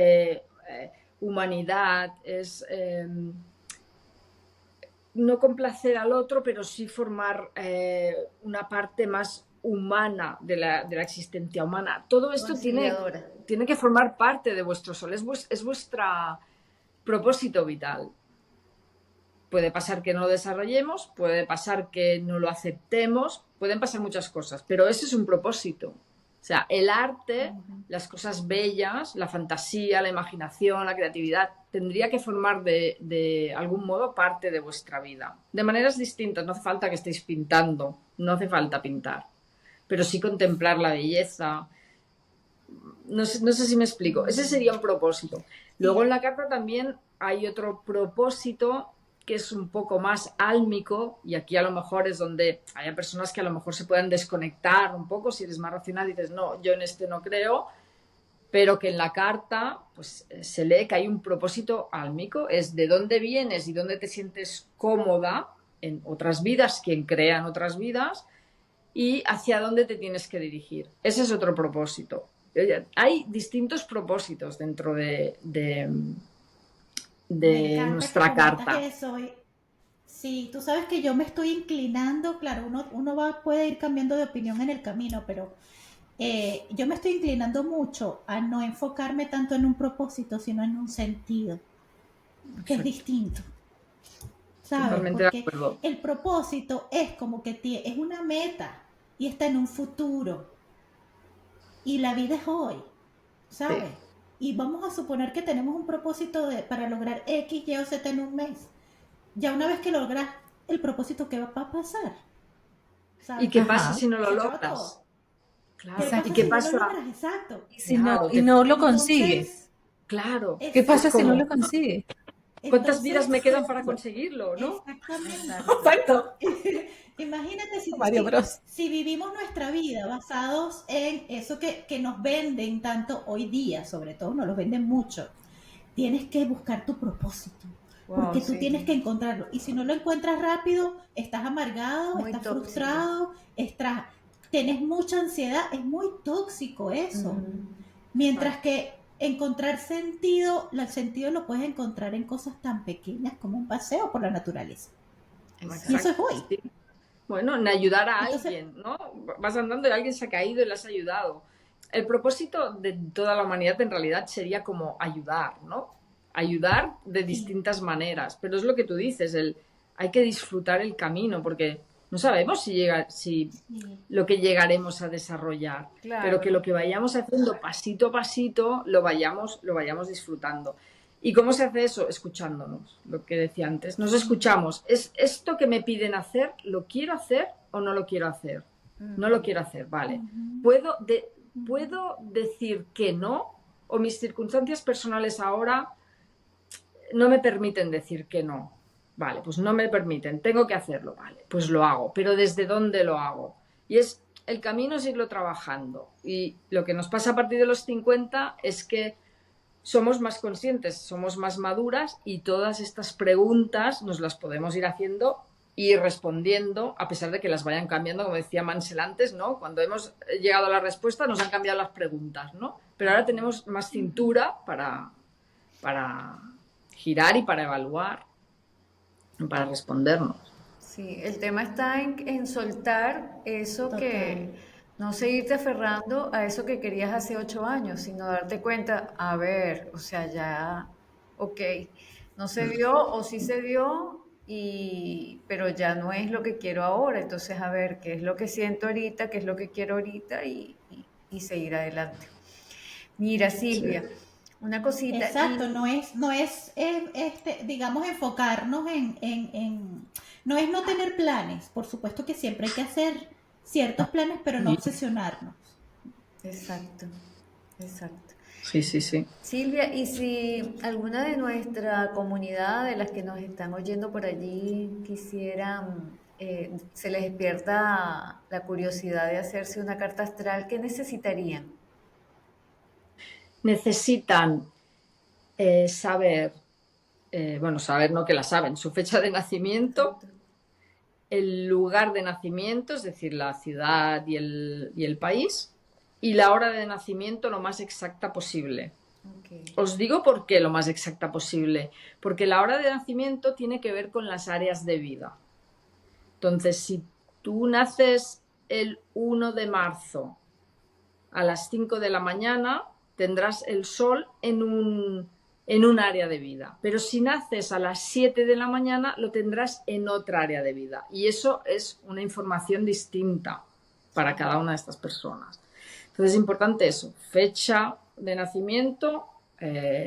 humanidad, es no complacer al otro, pero sí formar una parte más humana de la existencia humana. Todo esto tiene que formar parte de vuestro sol, es vuestro propósito vital. Puede pasar que no lo desarrollemos, puede pasar que no lo aceptemos, pueden pasar muchas cosas, pero ese es un propósito. O sea, el arte, las cosas bellas, la fantasía, la imaginación, la creatividad, tendría que formar de algún modo parte de vuestra vida. De maneras distintas, no hace falta que estéis pintando, no hace falta pintar, pero sí contemplar la belleza. No sé si me explico. Ese sería un propósito. Luego en la carta también hay otro propósito que es un poco más álmico, y aquí a lo mejor es donde hay personas que a lo mejor se puedan desconectar un poco. Si eres más racional y dices, no, yo en este no creo, pero que en la carta pues se lee que hay un propósito álmico, es de dónde vienes y dónde te sientes cómoda en otras vidas, quien crea en otras vidas, y hacia dónde te tienes que dirigir. Ese es otro propósito. Hay distintos propósitos dentro de Me encanta que nuestra comentas carta. eso. Sí, tú sabes que yo me estoy inclinando, claro, puede ir cambiando de opinión en el camino, pero yo me estoy inclinando mucho a no enfocarme tanto en un propósito, sino en un sentido, que es Perfecto. distinto, ¿sabes? Totalmente de Porque acuerdo. el propósito es como que es una meta y está en un futuro y la vida es hoy, Sí. ¿sabes? Y vamos a suponer que tenemos un propósito para lograr X, Y o Z en un mes. Ya una vez que logras el propósito, ¿qué va a pasar? ¿Y ¿Sabes? qué pasa Ajá, si no lo Se acaba logras? todo. ¿Qué Claro. ¿Y pasa qué exacto. si no lo pasa? logras? Exacto. Claro, Y no lo Entonces, consigues. claro. ¿Qué Es pasa si no exacto. lo como, consigues? ¿cuántas vidas me Entonces, quedan para conseguirlo, no? exactamente. Exacto. Exacto. Imagínate Mario Bros. si vivimos nuestra vida basados en eso que nos venden tanto hoy día, sobre todo nos lo venden mucho. Tienes que buscar tu propósito, Wow, porque tú sí. tienes que encontrarlo. Y si no lo encuentras rápido, estás amargado, Muy estás tóxico. frustrado, tienes mucha ansiedad, es muy tóxico eso. Ujú. Mientras Exacto. que encontrar sentido, el sentido lo puedes encontrar en cosas tan pequeñas como un paseo por la naturaleza. Y eso Exacto. es Exacto, hoy. sí. Bueno, en ayudar a Entonces, alguien, ¿no? Vas andando y alguien se ha caído y le has ayudado. El propósito de toda la humanidad en realidad sería como ayudar, ¿no? Ayudar de sí, distintas maneras. Pero es lo que tú dices, hay que disfrutar el camino porque no sabemos si sí. lo que llegaremos a desarrollar, pero que Claro. lo que vayamos haciendo pasito a pasito lo vayamos disfrutando. ¿Y cómo se hace eso? Escuchándonos, lo que decía antes. Nos escuchamos. ¿Es esto que me piden hacer? ¿Lo quiero hacer o no lo quiero hacer? No lo Ujú. quiero hacer, vale. Ujú, ujú. ¿Puedo decir que no? ¿O mis circunstancias personales ahora no me permiten decir que no? Vale, pues no me permiten, tengo que hacerlo, vale, pues lo hago. Pero ¿desde dónde lo hago? Y el camino es irlo trabajando. Y lo que nos pasa a partir de los 50 es que somos más conscientes, somos más maduras y todas estas preguntas nos las podemos ir haciendo y respondiendo a pesar de que las vayan cambiando, como decía Mansell antes, ¿no? Cuando hemos llegado a la respuesta nos han cambiado las preguntas, ¿no? Pero ahora tenemos más cintura para girar y para evaluar, para respondernos. Sí, el tema está en soltar eso Total. que, no seguirte aferrando a eso que querías hace 8 años, sino darte cuenta, a ver, o sea, ya, ok, no se dio o sí se dio, pero ya no es lo que quiero ahora. Entonces, a ver, qué es lo que siento ahorita, qué es lo que quiero ahorita y seguir adelante. Mira, Sí. Silvia, una cosita, Exacto, digamos, enfocarnos no es no tener planes, por supuesto que siempre hay que hacer ciertos planes, pero no obsesionarnos. exacto, exacto. Sí, sí, sí. Silvia, y si alguna de nuestra comunidad, de las que nos están oyendo por allí, quisieran, se les despierta la curiosidad de hacerse una carta astral, ¿qué necesitarían? Necesitan saber, bueno, saber no que la saben, su fecha de nacimiento, Exacto. el lugar de nacimiento, es decir, la ciudad y el país, y la hora de nacimiento lo más exacta posible. Ok. Os digo por qué lo más exacta posible, porque la hora de nacimiento tiene que ver con las áreas de vida. Entonces, si tú naces el 1 de marzo a las 5 de la mañana, tendrás el sol en un área de vida. Pero si naces a las 7 de la mañana, lo tendrás en otra área de vida. Y eso es una información distinta para cada una de estas personas. Entonces es importante eso, fecha de nacimiento,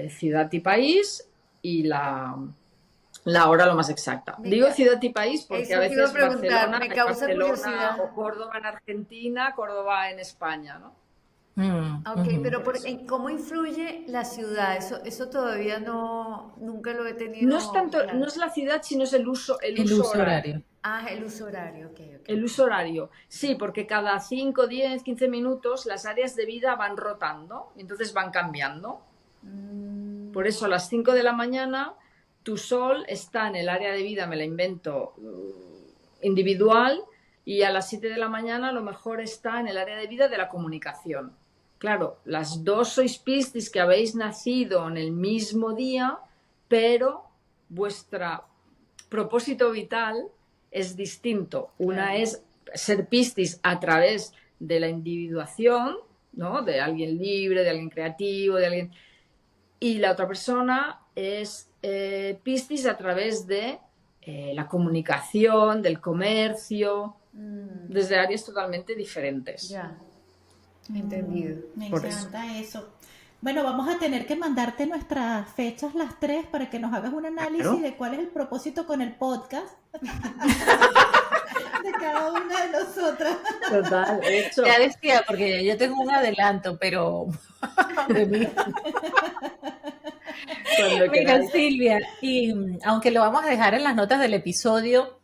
ciudad y país y la hora lo más exacta. Me Digo ca- ciudad y país porque a Eso te iba a veces preguntar, Barcelona me es causa Barcelona curiosidad. o Córdoba en Argentina, Córdoba en España, ¿no? Ok, Ujú. pero Por eso. ¿cómo influye la ciudad? Eso todavía no, nunca lo he No es tenido tanto, no claro. es la ciudad, sino es el El uso uso horario. horario. Ah, el uso horario, ok, ok, El ok. uso horario. Sí, porque cada 5, 10, 15 minutos las áreas de vida van rotando y entonces van cambiando. Por Mm, eso a las 5 de la mañana tu sol está en el área de vida, me la invento, individual, y a las 7 de la mañana a lo mejor está en el área de vida de la comunicación. claro, las dos sois Piscis que habéis nacido en el mismo día, pero vuestro propósito vital es distinto. Una es ser Piscis a través de la individuación, ¿no? De alguien libre, de alguien creativo, de alguien... Y la otra persona es Piscis a través de la comunicación, del comercio, desde áreas totalmente diferentes. Ya, entendido. Me Por encanta eso. Bueno, vamos a tener que mandarte nuestras fechas las tres para que nos hagas un análisis Claro. de cuál es el propósito con el podcast de cada una de nosotras. Total, de hecho. Ya decía, porque yo tengo un adelanto, pero de mí. Cuando Mira, queráis. Silvia, y aunque lo vamos a dejar en las notas del episodio,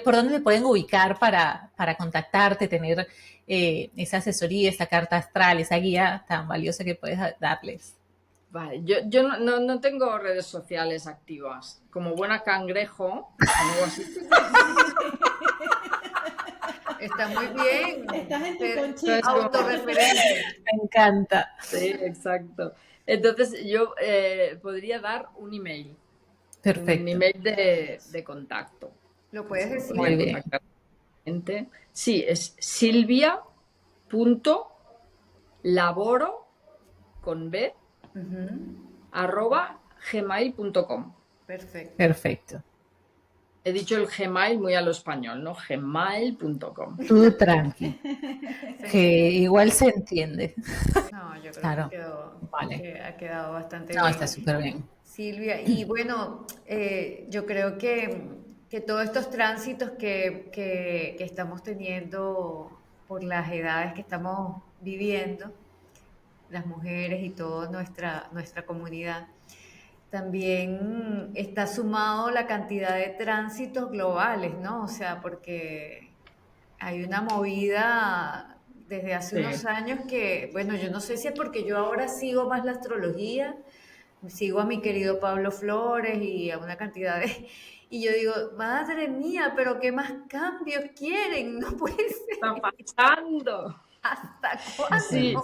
¿por dónde te pueden ubicar para contactarte, tener esa asesoría, esa carta astral, esa guía tan valiosa que puedes darles? Vale, yo no tengo redes sociales activas. Como buena cangrejo, algo así. Está muy bien. Estás en tu ser conchita. autorreferente. Me encanta. Sí, exacto. Entonces yo podría dar un email. Un Perfecto. email de contacto. Lo puedes decir. Muy bien. Contactar con la gente. Sí, es silvia.laboro con b Ujú. @gmail.com. Perfecto. Perfecto. He dicho el Gmail muy a lo español, ¿no? Gmail.com. Tú tranqui, que igual se entiende. No, yo creo Claro. que Vale. ha quedado bastante No, bien. está súper bien. Silvia, y bueno, yo creo que todos estos tránsitos que estamos teniendo por las edades que estamos viviendo, las mujeres y toda nuestra comunidad, también está sumado la cantidad de tránsitos globales, ¿no? O sea, porque hay una movida desde hace Sí. unos años que, bueno, yo no sé si es porque yo ahora sigo más la astrología, sigo a mi querido Pablo Flores y a una cantidad de... Y yo digo, madre mía, pero ¿qué más cambios quieren? No puede ser. Está pasando. ¿Hasta cuándo? Sí.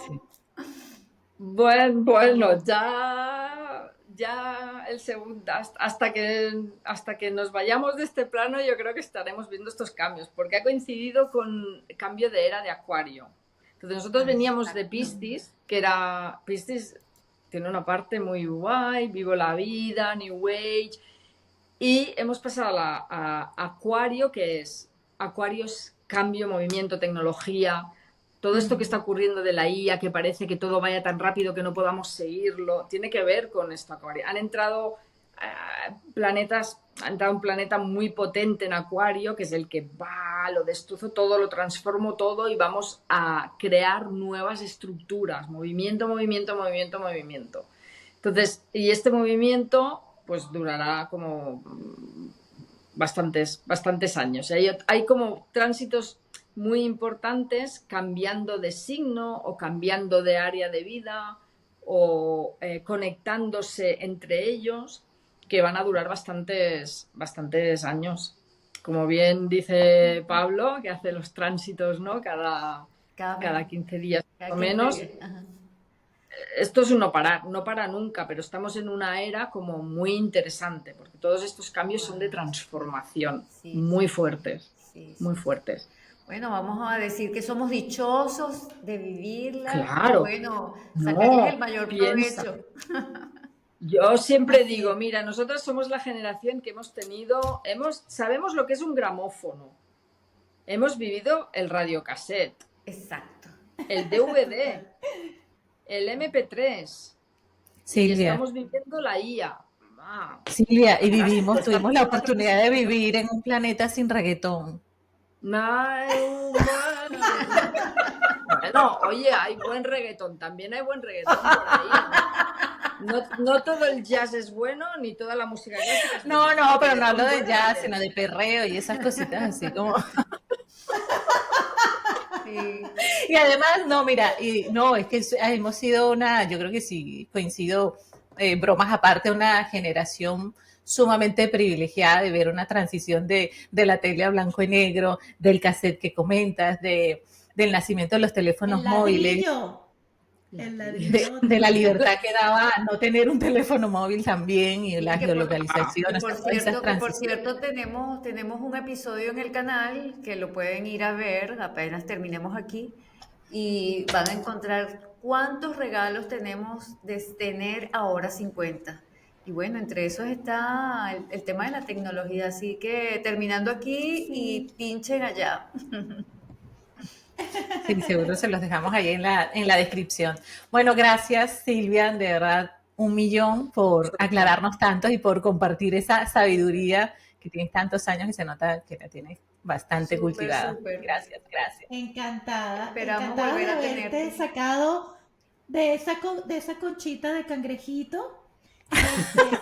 Bueno, ya el segundo, hasta que nos vayamos de este plano, yo creo que estaremos viendo estos cambios, porque ha coincidido con el cambio de era de Acuario. Entonces nosotros veníamos de Piscis, que era Piscis, tiene una parte muy guay, vivo la vida, New Age, y hemos pasado a Acuario, que es cambio, movimiento, tecnología. Todo esto que está ocurriendo de la IA, que parece que todo vaya tan rápido que no podamos seguirlo, tiene que ver con esto, Acuario. Han entrado ha entrado un planeta muy potente en Acuario, que es el que lo destrozo todo, lo transformo todo y vamos a crear nuevas estructuras, movimiento. Entonces, y este movimiento pues durará como bastantes años. Hay como tránsitos muy importantes cambiando de signo o cambiando de área de vida o conectándose entre ellos, que van a durar bastantes años. Como bien dice Pablo, que hace los tránsitos, ¿no? Cada 15 días más o menos. Ajá. Esto es un no para nunca, pero estamos en una era como muy interesante, porque todos estos cambios son de transformación, muy fuertes, muy fuertes. Bueno, vamos a decir que somos dichosos de vivirla. Claro. Bueno, sacarles el mayor piensa. provecho. Yo siempre digo, mira, nosotros somos la generación que sabemos lo que es un gramófono, hemos vivido el radiocassette, Exacto. el DVD, el MP3, Silvia. y estamos viviendo la IA. Silvia, y tuvimos la oportunidad de vivir en un planeta sin reggaetón. Bueno, oye, hay buen reggaetón, también hay buen reggaetón por ahí. No todo el jazz es bueno, ni toda la música clásica es buena. No, pero no hablo de jazz, sino de perreo y esas cositas así como... Sí. Y además, no, mira, es que hemos sido yo creo que sí, coincido, bromas aparte, una generación sumamente privilegiada de ver una transición de la tele a blanco y negro, del cassette que comentas, de del nacimiento de los teléfonos El móviles, ladrillo. El ladrillo. de la libertad que daba no tener un teléfono móvil también y la Y geolocalización, por todas esas cierto, transiciones. tenemos un episodio en el canal que lo pueden ir a ver apenas terminemos aquí y van a encontrar cuántos regalos tenemos de tener ahora 50. Y bueno, entre esos está el tema de la tecnología, así que terminando aquí y Sí. pinchen allá. Sí, seguro se los dejamos ahí en la descripción. Bueno, gracias Silvia, de verdad, un millón por aclararnos tanto y por compartir esa sabiduría que tienes tantos años y se nota que la tienes bastante Súper, cultivada. súper. Gracias, gracias. Encantada, Esperamos encantada volver de a haberte tenerte. sacado de esa conchita de cangrejito,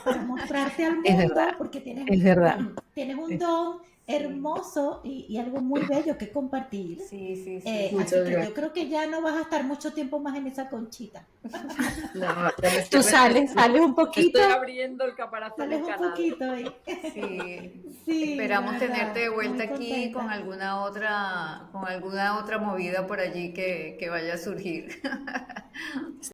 para mostrarte al Es verdad, mundo, porque es verdad. tienes un don Sí, hermoso y algo muy bello que compartir. sí, sí, sí. Así Muchas que yo gracias. creo que ya no vas a estar mucho tiempo más en esa conchita. No, ya Tú sales, sales un me poquito. estoy abriendo el caparazón Sales en un Canadá. poquito ahí. Sí, Sí, de esperamos tenerte de verdad, vuelta muy aquí contenta. con alguna otra movida por allí que vaya a surgir.